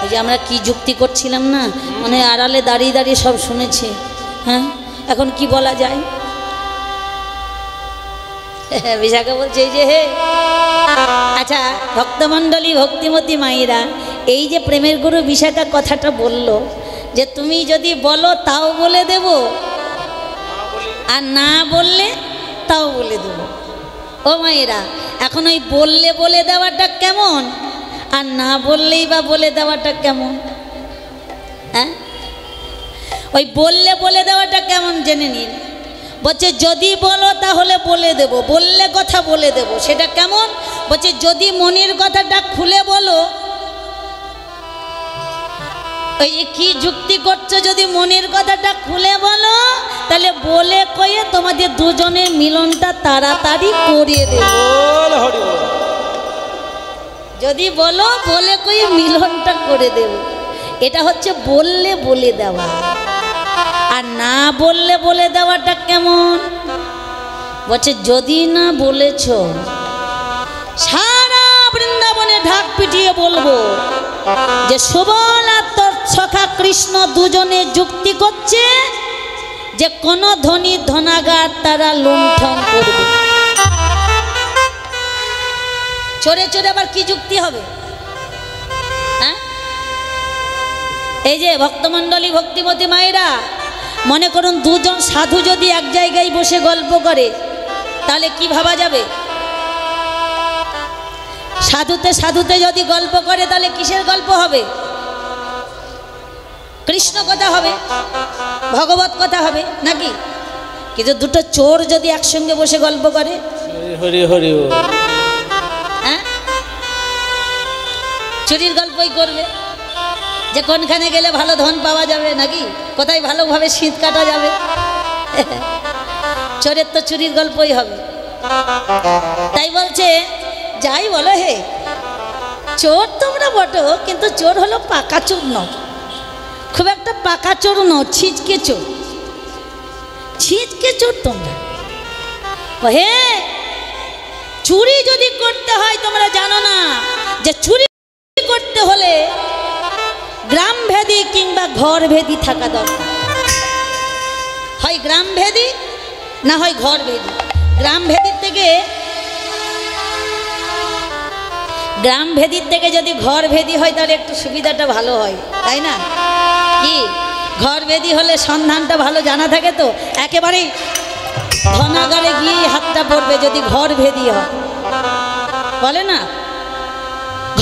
ওই যে আমরা কি যুক্তি করছিলাম না, মানে আড়ালে দাঁড়িয়ে দাঁড়িয়ে সব শুনেছে। হ্যাঁ এখন কি বলা যায়? বিশাখা বলছে এই যে হে, আচ্ছা ভক্তমণ্ডলী ভক্তিমতী মায়েরা, এই যে প্রেমের গুরু বিশাখা কথাটা বলল যে তুমি যদি বলো তাও বলে দেব, আর না বললে তাও বলে দেব। ও মায়েরা, এখন ওই বললে বলে দেওয়াটা কেমন, আর না বললেই বা বলে দেওয়াটা কেমন? হ্যাঁ ওই বললে বলে দেওয়াটা কেমন জেনে নিন। বলছে যদি বলো তাহলে বলে দেব, বললে কথা বলে দেব, সেটা কেমন? বলছে যদি মনের কথাটা খুলে বলো, ওই কি যুক্তি করছো, যদি মনের কথাটা খুলে বলো তাহলে বলে কয়ে তোমাদের দুজনের মিলনটা তাড়াতাড়ি করিয়ে দেব। বল হরি বল যদি বলো বলে কয়ে মিলনটা করে দেব, এটা হচ্ছে বললে বলে দেওয়া। আর না বললে বলে দেওয়াটা কেমন? বলছে যদি না বলেছ সারা বৃন্দাবনে ঢাক পিটিয়ে বলবো যে সুবল আর তোর সখা কৃষ্ণ দুজনে যুক্তি করছে যে কোন ধনী ধনাগার তারা লুণ্ঠন করবে। চোরে চোরে আবার কি যুক্তি হবে? হ্যাঁ এই যে ভক্তমণ্ডলী ভক্তিমতী মায়েরা, মনে করুন দুজন সাধু যদি এক জায়গায় বসে গল্প করে তাহলে কি ভাবা যাবে? সাধুতে সাধুতে যদি গল্প করে তাহলে কিসের গল্প হবে? কৃষ্ণ কথা হবে, ভগবত কথা হবে নাকি? কিন্তু দুটো চোর যদি একসঙ্গে বসে গল্প করে, হরি হরি বল হ্যাঁ চুরির গল্পই করবে যে কোনখানে গেলে ভালো ধন পাওয়া যাবে নাকি, কোথায় ভালোভাবে শীত কাটা যাবে। চোরের তো চুরির গল্পই হবে। তাই বলছে যাই বলো হে, চোর তোমরা বটো, কিন্তু চোর হলো পাকা চোর নও, খুব একটা পাকা চোর নও, ছিচকে চোর, ছিচকে চোর তোমরা। হে চুরি যদি করতে হয় তোমরা জানো না যে চুরি করতে হলে গ্রাম ভেদি কিংবা ঘর ভেদি থাকা দরকার। হয় গ্রাম ভেদি না হয় ঘর ভেদি। গ্রাম ভেদির থেকে যদি ঘর ভেদি হয় তাহলে একটু সুবিধাটা ভালো হয়, তাই না? কি ঘর ভেদি হলে সন্ধানটা ভালো জানা থাকে, তো একেবারেই ধনাগারে গিয়ে হাতটা পড়বে। যদি ঘর ভেদি হয়, বলে না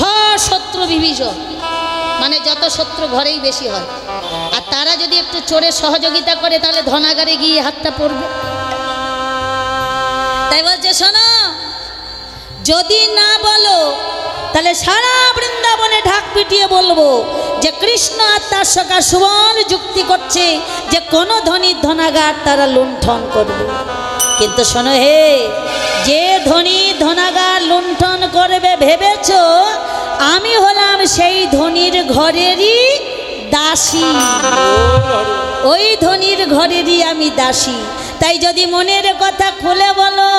ঘর শত্রু বিভীষণ, মানে যত শত্রু ঘরেই বেশি হয়। আর তারা যদি একটু চোরের সহযোগিতা করে তাহলে ধনাগারে গিয়ে হাতটা পড়বে। তাই বলছে শোনো, যদি না বলো তাহলে সারা বৃন্দাবনে ঢাক পিটিয়ে বলবো যে কৃষ্ণ আর তার সখা সুবল যুক্তি করছে যে কোনো ধনী ধনাগার তারা লুণ্ঠন করবে। কিন্তু শোনো হে, যে ধনী ধনাগার লুণ্ঠন করবে ভেবেছ আমি হলাম সেই ধনীর ঘরেরই দাসী, ওই ধনীর ঘরেরই আমি দাসী। তাই যদি মনের কথা খুলে বলো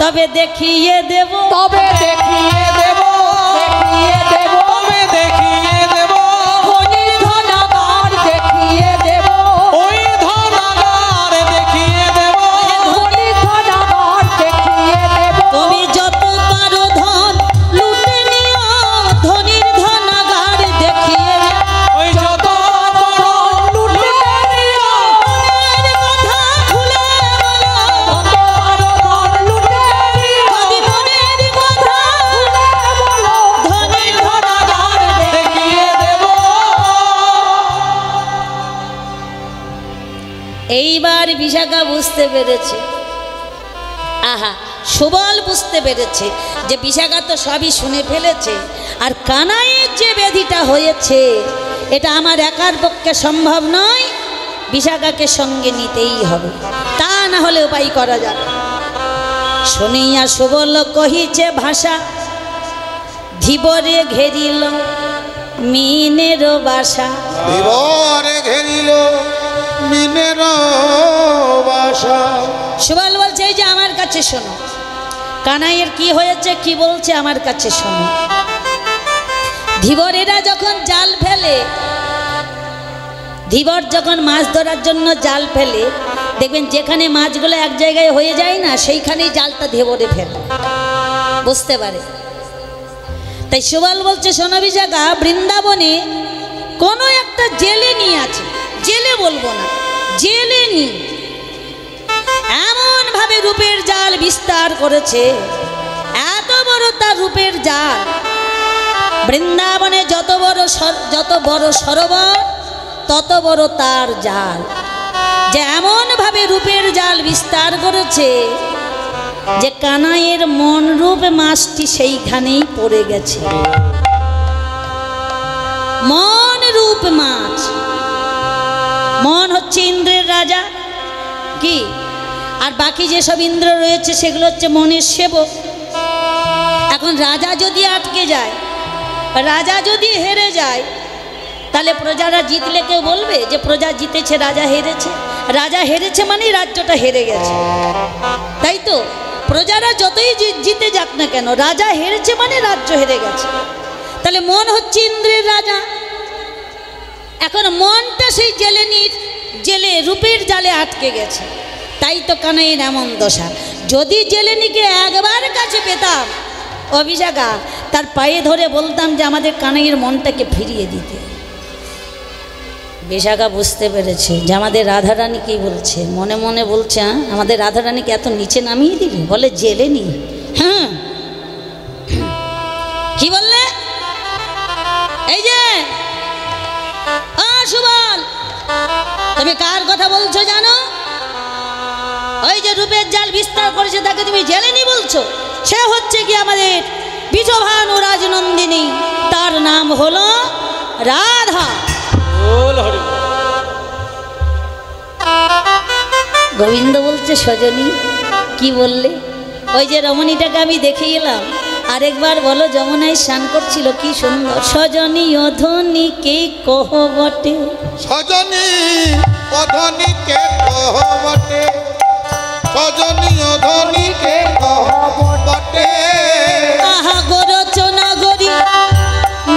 তবে দেখিয়ে দেব, তবে দেখিয়ে দেব, দেখিয়ে দেব, তবে দেখিয়ে দেব, ধনী ধনাগার দেখিয়ে দেব, ওই ধনাগার দেখিয়ে দেব, ধনী ধনাগার দেখিয়ে দেব। তুমি যত পারো ধন লুটে নিও, ধনীর ধনাগার দেখিয়ে দেব। ওই যত বড় লুটে নিও, মনের কথা খুলে বলো, যত পারো ধন লুটে নিও, যদি মনের কথা বলো, ধনীর ধনাগার দেখিয়ে দেব। এইবার বিশাখা বুঝতে পেরেছে, আহা সুবল বুঝতে পেরেছে যে বিশাখা তো সবই শুনে ফেলেছে, আর কানাইয়ের যে ব্যাধিটা হয়েছে এটা আমার একার পক্ষে সম্ভব নয়, বিশাখাকে সঙ্গে নিতেই হবে, তা না হলে উপায় করা যাবে। শুনিয়া সুবল কহিছে ভাষা, ধীবরে ঘেরিল মিনের বাসা। বিবরে ঘেরিল মিনের বাসা। সুবল বলছে এই যে আমার কাছে শোনো, কানাইয়ের কি হয়েছে কি বলছে আমার কাছে শোনো। ধীবরেরা যখন জাল ফেলে, ধীবর যখন মাছ ধরার জন্য জাল ফেলে, দেখবেন যেখানে মাছগুলো এক জায়গায় হয়ে যায় না সেইখানেই জালটা ধীবরে ফেলে, বুঝতে পারে। তাই সুবল বলছে শোনো বিশাখা, বৃন্দাবনে কোনো একটা জেলে নিয়ে আছে, জেলে বলবো না, জেলে নি এমন ভাবে রূপের জাল বিস্তার করেছে, এত বড় তার রূপের জাল, বৃন্দাবনে যত বড় সরোবর তত বড় তার জাল, যে এমন ভাবে রূপের জাল বিস্তার করেছে যে কানাইয়ের মন রূপ মাছটি সেইখানেই পড়ে গেছে। মন রূপ মাছ, মন হচ্ছে ইন্দ্রের রাজা, কি আর বাকি যেসব ইন্দ্র রয়েছে সেগুলো হচ্ছে মনের সেবক। এখন রাজা যদি আটকে যায়, রাজা যদি হেরে যায়, তাহলে প্রজারা জিতলে কেউ বলবে যে প্রজা জিতেছে রাজা হেরেছে? রাজা হেরেছে মানে রাজ্যটা হেরে গেছে, তাই তো? প্রজারা যতই জিতে যাক না কেন, রাজা হেরেছে মানে রাজ্য হেরে গেছে। তাহলে মন হচ্ছে ইন্দ্রের রাজা। এখন মনটা সেই জেলে রূপের জালে আটকে গেছে, তাই তো কানাইয়ের এমন দশা। যদি জেলেনিকে একবার কাছে পেতাম অভিজাগা, তার পায়ে ধরে বলতাম যে আমাদের কানাইয়ের মনটাকে ফিরিয়ে দিতে। বিশাখা বুঝতে পেরেছে যে আমাদের রাধারানী কি বলছে, মনে মনে বলছে হ্যাঁ আমাদের রাধারানীকে এত নিচে নামিয়ে দিল, বলে জেলেনি। হ্যাঁ কি বললে? এই যে সুবল, তুমি কার কথা বলছো জানো? ওই যে রূপের জাল বিস্তার করেছে তাকে তুমি জেলেনি বলছো? সে হচ্ছে কি আমাদের বিজভানু রাজনন্দিনী, তার নাম হলো রাধা। গোবিন্দ বলছে সজনী কি বললে? ওই যে রমণীটাকে আমি দেখে এলাম, আরেকবার বলো। যমুনায় স্নান করছিল, কি সুন্দর। সজনী অধনীকে কহ বটে, সজনী অধনীকে কহ বটে, সজনী অধনীকে কহ বটে। আহা গোরচনা গরি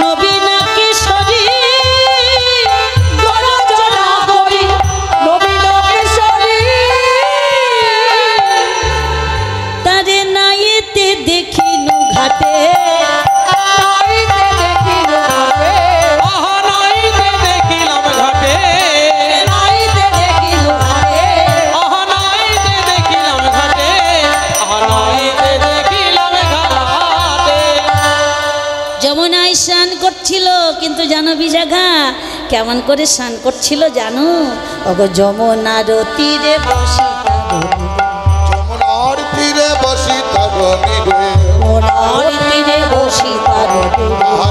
নবীনা কিশোরী, গরজনা করি নবীন কিশোরী, তারে নাইতে দেখিনু ঘাটে, নাইতে দেখিল ঘাটে, আহা নাইতে দেখিলাম ঘাটে, নাইতে দেখিল ঘাটে, আহা নাইতে দেখিলাম ঘাটে, আহা নাইতে দেখিলাম ঘাটে। যমুনায় স্নান করছিল, কিন্তু জানো বিশাখা কেমন করে স্নান করছিল জানো? ওগো যমুনার তীরে বসি যমুনার তীরে বসি তরণী রে, যমুনার তীরে বসি তারণী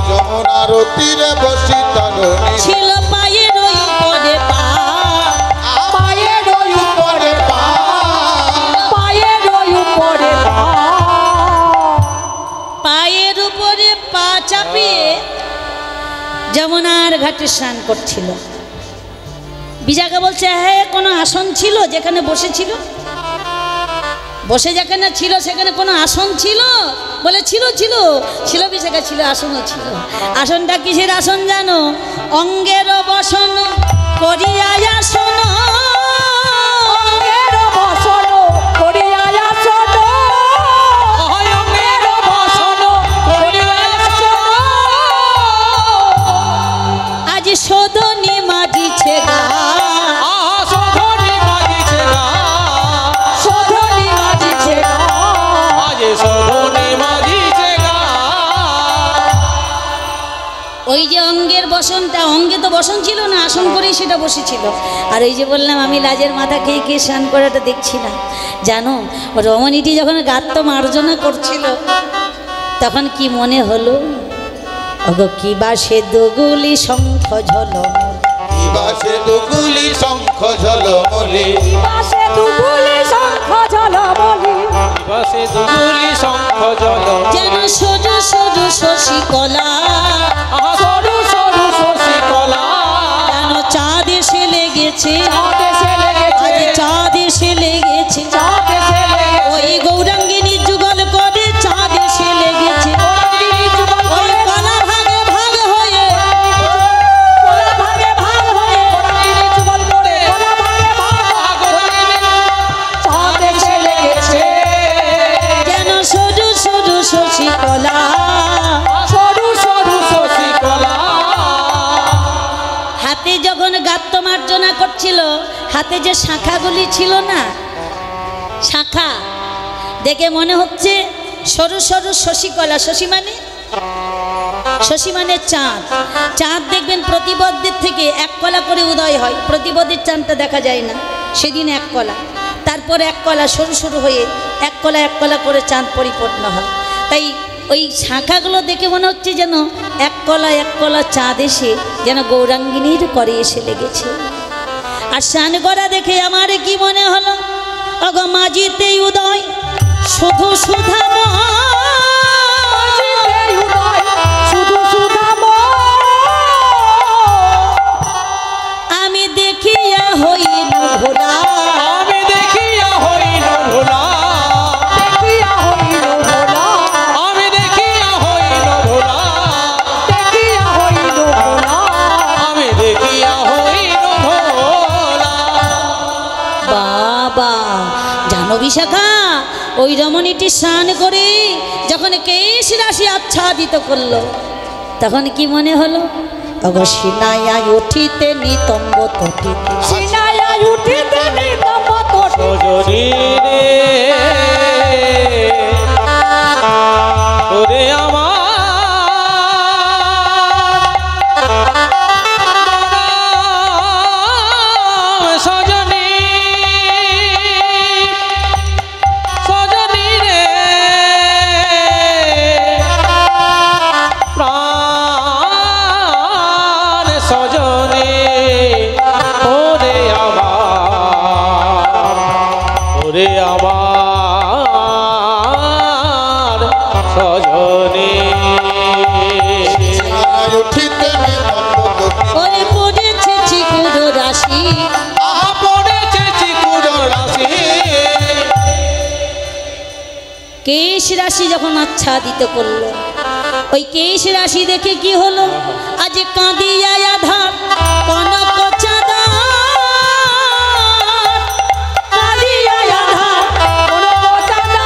যমুনার তীরে বসি তারণী ছিল পায়ের ওই উপরে পা পায়ের ওই উপরে পা পায়ের ওই উপরে পা পায়ের উপরে পা চাপিয়ে যমুনার ঘাটে স্নান করছিল। বিজাকা বলছে, হ্যাঁ কোনো আসন ছিল যেখানে বসেছিল? বসে যেখানে ছিল সেখানে কোনো আসন ছিল? বলে ছিল ছিল ছিল বিজাকা, ছিল আসনও ছিল। আসনটা কিসের আসন জানো? অঙ্গের বসন করিয়া আসন, অঙ্গের বসন করিয়া আসন, অঙ্গের বসন করিয়া আসন, আজ শোধনী মাজিছে গা, শোধনী মাজিছে গা, শোধনী মাজিছে গা, আজ শোধনী মাজিছে গা। ওই যে অঙ্গের বসনটা, অঙ্গে তো বসন ছিল না, আসন করেই সেটা বসেছিল। আর ওই যে বললাম আমি লাজের মাথা খেয়ে খেয়ে স্নান করাটা দেখছি না, জানো রমণীটি যখন গাত্র মার্জনা করছিল তখন কি মনে হলো? ওগো কি বা সে দুগুলি শঙ্খ ঝলমল, বাসে দুগুলি শঙ্খ ঝলমলে পাশে দুগুলি শঙ্খ ঝলমলে, দিবসে দুগুলি শঙ্খ জল, যেন সরু সরু শশী কলা, সরু সরু শশী কলা, যেন চাঁদ এসে লেগেছে, চাঁদ এসে লেগেছে, আজ চাঁদ এসে লেগেছে, চাঁদ এসে লেগেছে, ওই গৌরাঙ্গিনী যুগল করে চাঁদ এসে লেগেছে, গৌরাঙ্গিনী যুগল ওই করে, কলা ভাগে ভাগ হয়ে, কলা ভাগে ভাগ হয়ে, গৌরাঙ্গিনী যুগল করে, কলা ভাগে ভাগ হয়ে, চাঁদ এসে লেগেছে, যেন সরু সরু শশী কলা। সরু সরু শশী কলা, হাতে যখন গাত্র মার্জনা করছিল, হাতে যে শাখাগুলি ছিল না, শাখা দেখে মনে হচ্ছে সরু সরু শশী কলা। শশী মানে, শশী মানে চাঁদ। চাঁদ দেখবেন প্রতিপদের থেকে এক কলা করে উদয় হয়, প্রতিপদের চাঁদটা দেখা যায় না, সেদিন এক কলা, তারপর এক কলা সরু সরু হয়ে এক কলা করে চাঁদ পরিপূর্ণ হয়। তাই ওই শাখাগুলো দেখে মনে হচ্ছে যেন এক কলা চাঁদ এসে যেন গৌরাঙ্গিনীর করে এসে লেগেছে। আর স্নান করা দেখে আমার কি মনে হলো? অগো মাঝিতেই উদয় শুধু সুধাময়, মাঝিতে উদয় শুধু সুধাময়, আমি দেখিয়া হইল ভোলা, আমি দেখিয়া হইল ভোলা, দেখিয়া হইল ভোলা, আমি দেখিয়া হইল ভোলা, দেখিয়া হইল ভোলা, আমি দেখিয়া হইল ভোলা। বাবা জানো বিশাখা, ওই রমণীটি স্নান করে যখন কেশ রাশি আচ্ছাদিত করলো তখন কি মনে হলো? অগো সিনায়া উঠিতে নিতম্ব তটিতে, সিনায়া উঠিতে নিতম্ব তটে, সজনী রে ওরে আমার সজনী, সজনী রে প্রাণ সজনী, ওরে আমার সজনী। উঠিতে ওরে পড়েছে চিকুর রাশি, আহা পড়েছে চিকুর রাশি, কেশ রাশি যখন আচ্ছাদিত করলো, ওই কেশ রাশি দেখে কি হলো? আজ কাঁদিয়া আধার কনক চাঁদা, কাঁদিয়া আধার কনক চাঁদা,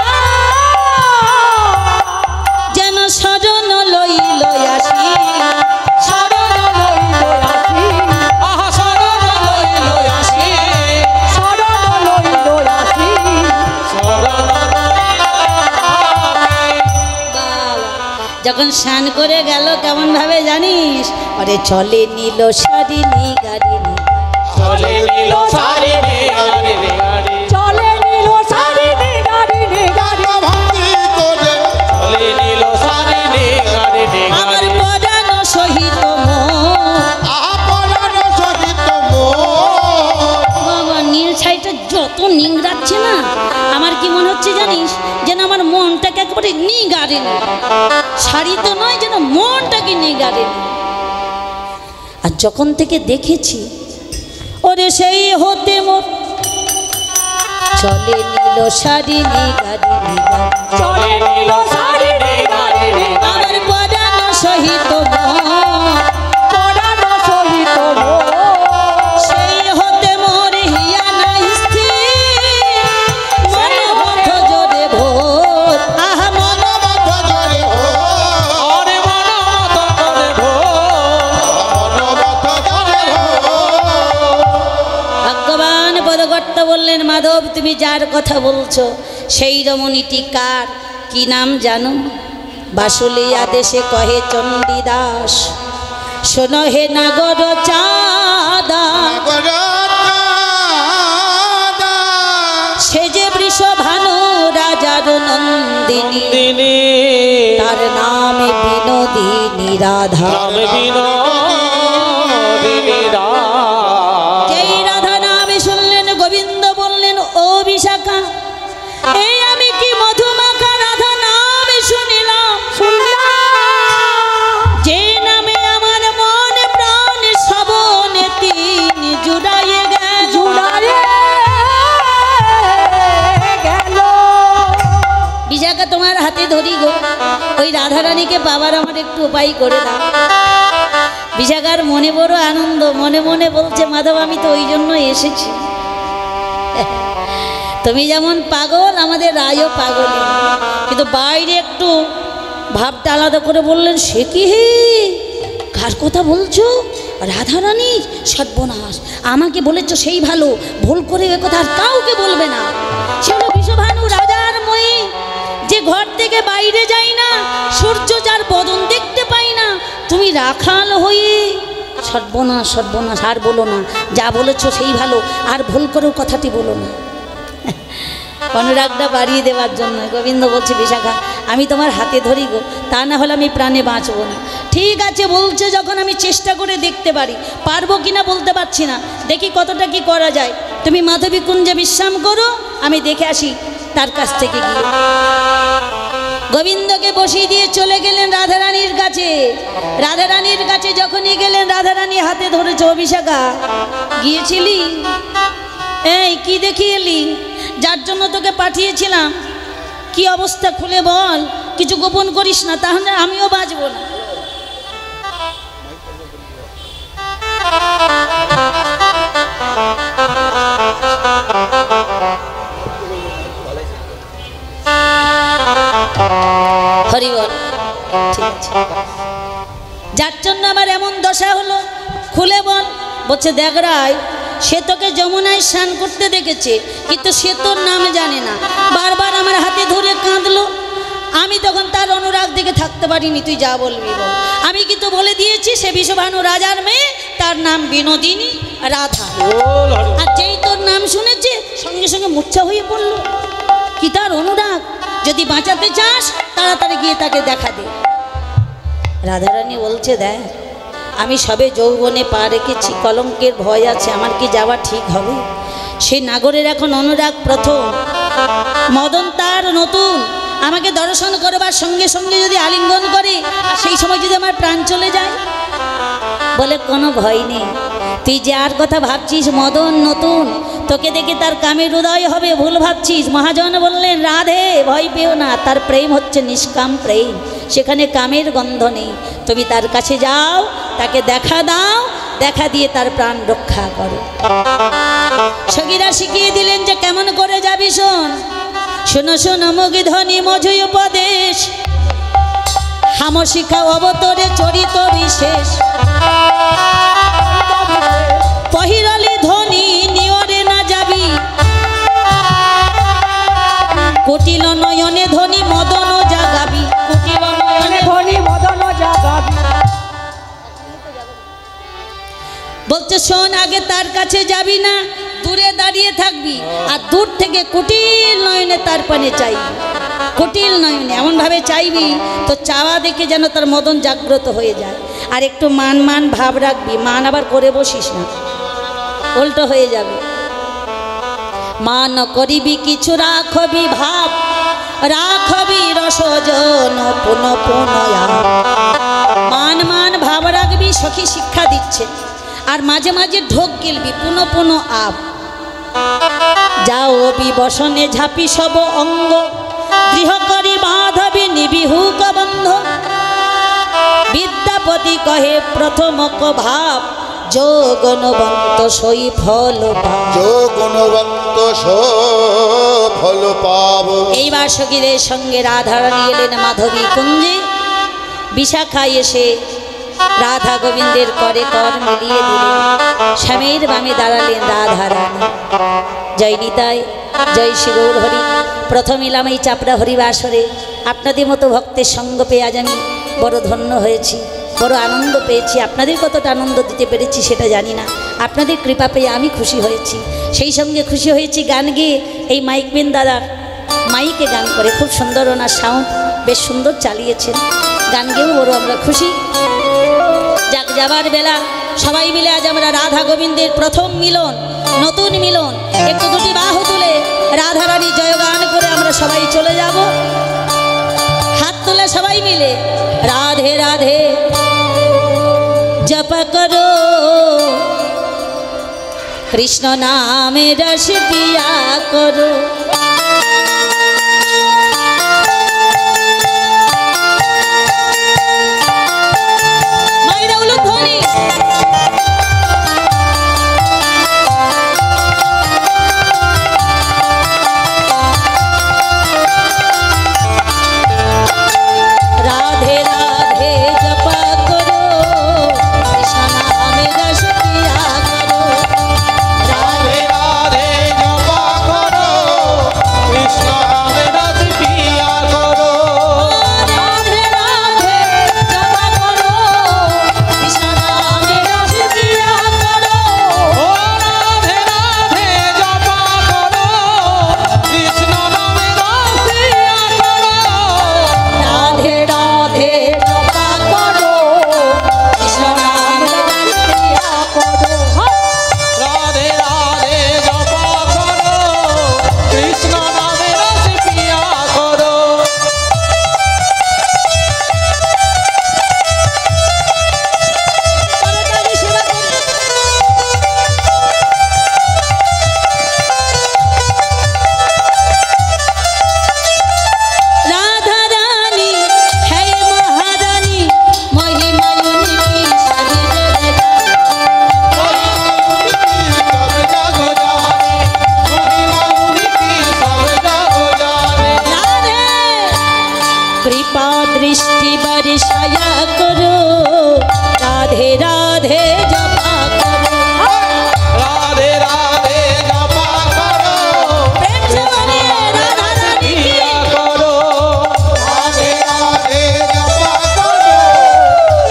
যেন সজন লইল আসি, শরণ লইল আসি, আহা শরণ লইল আসি, শরণ লইল আসি, শরণ বাবা, যখন স্নান করে গেল কেমন ভাবে জানিস? আরে চলে নিল শাড়ি নি গাড়ি নি, চলে নিল সারি রে গাড়ি রে গাড়ি, চলে নিল সারি নে গাড়ি নে গাড়ি, ভাঙ্গি করে চলে জানিস যেন আমার মনটাকে একেবারে নিগাড়ে নি। শাড়ি তো নয়, যেন মনটাকে নিগাড়ে নি। আর যখন থেকে দেখেছি ওরে সেই হতে মোর চলে নিল শাড়ি নিগাড়ে নিগাড়ে, চলে নিল শাড়ি নিগাড়ে নিগাড়ে, আমার পরানো সহিত পরানো সহিত মোর। সেই হতে মোর হিয়া নাই স্থির, মনোবদ্ধ জোরে ভোর, আহা মনোবদ্ধ জোরে ভোর। আরে মনোমত করে ভগবান পদকর্তা বললেন, মাধব তুমি যার কথা বলছো সেই রমণীটি কার, কি নাম জানো? বাসুলিয়া দেশে কহে চণ্ডীদাস, শোনো হে নাগর চাঁদা, সে যে বৃষভানু রাজার নন্দিনী, দিনী তার নাম বিনোদিনী রাধা। নাম বিনোদিনী যেই রাধা নামে শুনলেন গোবিন্দ বললেন, ও বিশাখা, এই আমি কি মধুমাখা রাধা নামে শুনিলাম, যে নামে আমার মন প্রাণ শ্রবণে তিন জুড়াইয়ে গেল। গেল বিশাখা তোমার হাতে ধরি গো, ওই রাধারানীকে পাবার আমার একটু উপায় করে দাও। বিশাখার মনে বড় আনন্দ, মনে মনে বলছে, মাধব আমি তো ওই জন্য এসেছি। তুমি যেমন পাগল, আমাদের রায়ও পাগলই, কিন্তু বাইরে একটু ভাবটা আলাদা করে বললেন, সে কি হে, কার কথা বলছো? রাধারানী? সর্বনাশ, আমাকে বলেছো সেই ভালো, ভুল করে এ কথা আর কাউকে বলবে না। সে হলো বিশ্বভানু রাজার মই, যে ঘর থেকে বাইরে যাই না, সূর্য যার বদন দেখতে পাই না, তুমি রাখাল হয়ে। সর্বনাশ সর্বনাশ, আর বলো না, যা বলেছো সেই ভালো, আর ভুল করেও কথাটি বলো না। অনুরাগটা বাড়িয়ে দেওয়ার জন্য গোবিন্দ বলছে, বিশাখা আমি তোমার হাতে ধরি গো, তা না হলে আমি প্রাণে বাঁচব না। ঠিক আছে বলছে যখন, আমি চেষ্টা করে দেখতে পারি, পারবো কিনা বলতে পারছি না, দেখি কতটা কি করা যায়। তুমি মাধবী কুঞ্জে বিশ্রাম করো, আমি দেখে আসি তার কাছ থেকে গিয়ে। গোবিন্দকে বসিয়ে দিয়ে চলে গেলেন রাধারানীর কাছে। রাধারানীর কাছে যখনই গেলেন, রাধারানী হাতে ধরেছ, বিশাখা গিয়েছিলি, এই কি দেখিয়ে এলি, যার জন্য তোকে পাঠিয়েছিলাম, কি অবস্থা খুলে বল, কিছু গোপন করিস না, তাহলে আমিও বাঁচবো না। হরি বল, ঠিক আছে, যার জন্য আমার এমন দশা হলো, খুলে বল। বলছে, দেখ রায়, সে তোকে যমুনায় স্নান করতে দেখেছে, কিন্তু সে তোর নাম জানে না, বারবার আমার হাতে ধরে কাঁদলো। আমি তখন তার অনুরাগ দেখে থাকতে পারিনি, তুই যা বলবি বল। আমি কিন্তু বলে দিয়েছি সে বিশ্বভানু রাজার মেয়ে, তার নাম বিনোদিনী রাধা। আর যেই তোর নাম শুনেছে সঙ্গে সঙ্গে মূর্ছা হয়ে পড়লো। কি তার অনুরাগ, যদি বাঁচাতে চাস তাড়াতাড়ি গিয়ে তাকে দেখা দে। রাধারানী বলছে, দেখ আমি সবে যৌবনে পা রেখেছি, কলঙ্কের ভয় আছে, আমার কি যাওয়া ঠিক হবে? সেই নাগরের এখন অনুরাগ প্রথম, মদন তার নতুন, আমাকে দর্শন করবার সঙ্গে সঙ্গে যদি আলিঙ্গন করে, আর সেই সময় যদি আমার প্রাণ চলে যায়। বলে, কোনো ভয় নেই, তুই যার কথা ভাবছিস মদন নতুন, তোকে দেখে তার কামের হৃদয় হবে, ভুল ভাবছিস। মহাজন বললেন, রাধে ভয় পেও না, তার প্রেম হচ্ছে নিষ্কাম প্রেম, সেখানে কামের গন্ধ নেই। তুমি তার কাছে যাও, তাকে দেখা দাও, দেখা দিয়ে তার প্রাণ রক্ষা করো। সখীরা শিখিয়ে দিলেন যে কেমন করে যাবি, শোন। শোনো শোনো মুগ্ধনি মধুই উপদেশ, হাম শিখা অবতরে চরিত বিশেষ। পহিরলি ধ্বনি নিয়রে না যাবি, কুটিল নয়নে ধ্বনি মদন জাগাবি, কুটিল নয়নে ধ্বনি মদন জাগাবি। বলছে, শোন, আগে তার কাছে যাবি না, দূরে দাঁড়িয়ে থাকবি, আর দূর থেকে কুটিল নয়নে তার পানে চাইবি। কুটিল নয়নে এমনভাবে চাইবি, তো চাওয়া দেখে যেন তার মদন জাগ্রত হয়ে যায়। আর একটু মান মান ভাব রাখবি, মান আবার করে বসিস না, উল্টো হয়ে যাবে। মান করিবি কিছু রাখবি ভাব, রাখবি রসজন পুন পুনয়া। মান মান ভাব রাখবি, সখী শিক্ষা দিচ্ছে। আর মাঝে মাঝে ঢোক গিলবি, পুন পুন আপ। যাও বিবসনে ঝাপি সব অঙ্গ, গৃহ করি বাঁধবি নিবিহুক বন্ধ। বিদ্যাপতি কহে প্রথমক ভাব, যোগনবন্ত সই ফল পাব। যোগনবন্ত ফল পাব। এইবার সখীদের সঙ্গে রাধারানী এলেন মাধবী কুঞ্জে। বিশাখা এসে রাধা গোবিন্দের করে কর মিলিয়ে দিলেন। স্বামীর বামে দাঁড়ালেন রাধারানী। জয় নিতাই, জয় শ্রী গৌর হরি। প্রথম এলাম এই চাপড়া হরিবাসরে। আপনাদের মতো ভক্তের সঙ্গ পেয়ে আজ আমি বড় ধন্য হয়েছি, বড় আনন্দ পেয়েছি। আপনাদের কতটা আনন্দ দিতে পেরেছি সেটা জানি না। আপনাদের কৃপা পেয়ে আমি খুশি হয়েছি। সেই সঙ্গে খুশি হয়েছি গান গেয়ে। এই মাইকম্যান দাদার মাইকে গান করে খুব সুন্দর, ওনার সাউন্ড বেশ সুন্দর চালিয়েছেন। গান গেয়েও বড় আমরা খুশি। যাক, যাবার বেলা সবাই মিলে আজ আমরা রাধা গোবিন্দের প্রথম মিলন, নতুন মিলন। একটু দুটি বাহু তুলে রাধারানী জয়গান করে আমরা সবাই চলে যাব। হাত তুলে সবাই মিলে রাধে রাধে জপ করো, কৃষ্ণ নামে রস পিয়া করো। মায়েরা উলুধ্বনি। রাধে রাধে জপ করো, কৃষ্ণ নামে রস পিয়া করো। রাধে রাধে জপা করো, কৃষ্ণ নামে রস পিয়া করো। রাধে রাধে জপ করো, কৃষ্ণ নামে রস পিয়া করো। ও রাধে রাধে জপা করো, কৃষ্ণ নামে রস পিয়া করো। রাধে রাধে জপা করো, কৃষ্ণ নামে রস পিয়া করো। রাধে রাধে জপা করো, কৃষ্ণ নামে রস পিয়া করো। করতালি সেবা করো। রাধা রানী है महारानी, महिमा उनकी सभी जगह। सब जग जाने, महिमा उनकी सब जग जाने। राधे कृपा दृष्टि बरसाया करो, राधे राधे जपा करो। राधे राधे जपा करो, प्रेम से बोलिए राधा रानी की। पिया करो। রাধে রাধে জপা করো,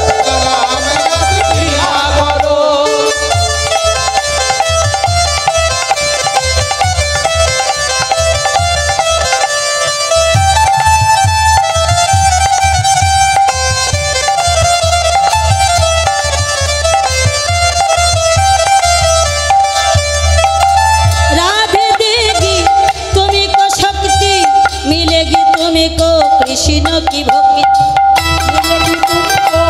কৃষ্ণ নামে রস পিয়া पिया करो। राधे देगी तुम्हें को शक्ति, मिलेगी तुम्हें को कृष्ण की भक्ति। मिलेगी तुमको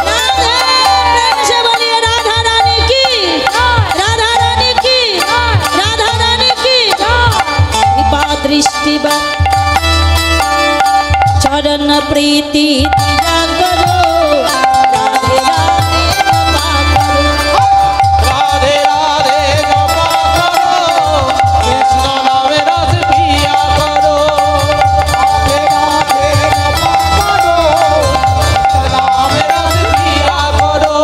राधे। प्रेम से बोलिए राधा रानी की, राधा रानी की, राधा रानी की। कृपा दृष्टि चरण प्रीति दिया करो, राधे राधे जपा करो। राधे राधे जपा करो, कृष्ण नामे रस पिया करो। রাধে রাধে জপা করো, কৃষ্ণ নামে রস पिया करो।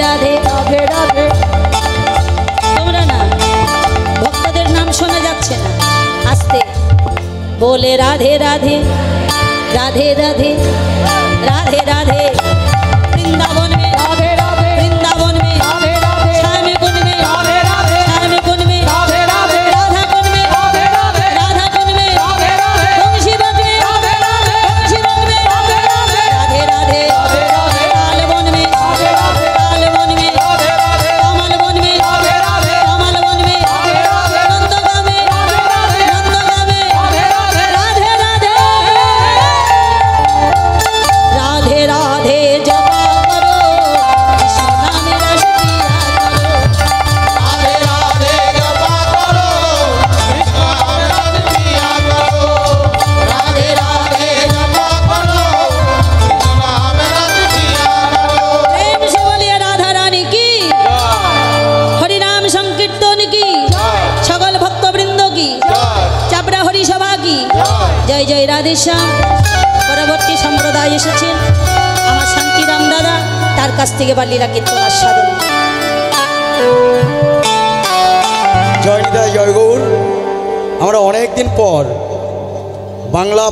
রাধে রাধে রাধে তোমরা না ভক্তদের নাম শোনা যাচ্ছে না আস্তে বলে রাধে রাধে রাধে রাধে রাধে রাধে বৃন্দাবন में राधे राधे वृंदावन में राधे राधे श्याम कुंड में राधे राधे श्याम कुंड में राधे राधे राधा कुंड में राधे राधे राधा कुंड में राधे राधे बंशीबट में राधे राधे बंशीबट में राधे राधे राधे राधे राधे राधे तालवन में राधे राधे तालवन में राधे राधे कमलवन में राधे राधे कमलवन में राधे राधे नंदगांव में राधे राधे नंदगांव में राधे राधे राधे राधे राधे राधे जपा करो कृष्ण नाम रस पिया करो राधे राधे जपा करो कृष्ण नाम रस पिया करो राधे राधे जपा करो कृष्ण नाम रस पिया करो प्रेम से बोलिए राधा रानी की हरि नाम संकीर्तन की सकल भक्त वृंद की चापड़ा हरि सभा की जय जय राधे श्याम পরবর্তী সম্প্রদায় এসেছেন আমার শান্তিরাম দাদা তার কাছ থেকে বালিরা কীর্তন আস্বাদন জয় নিতাই জয় গৌর। আমরা অনেক দিন পর বাংলা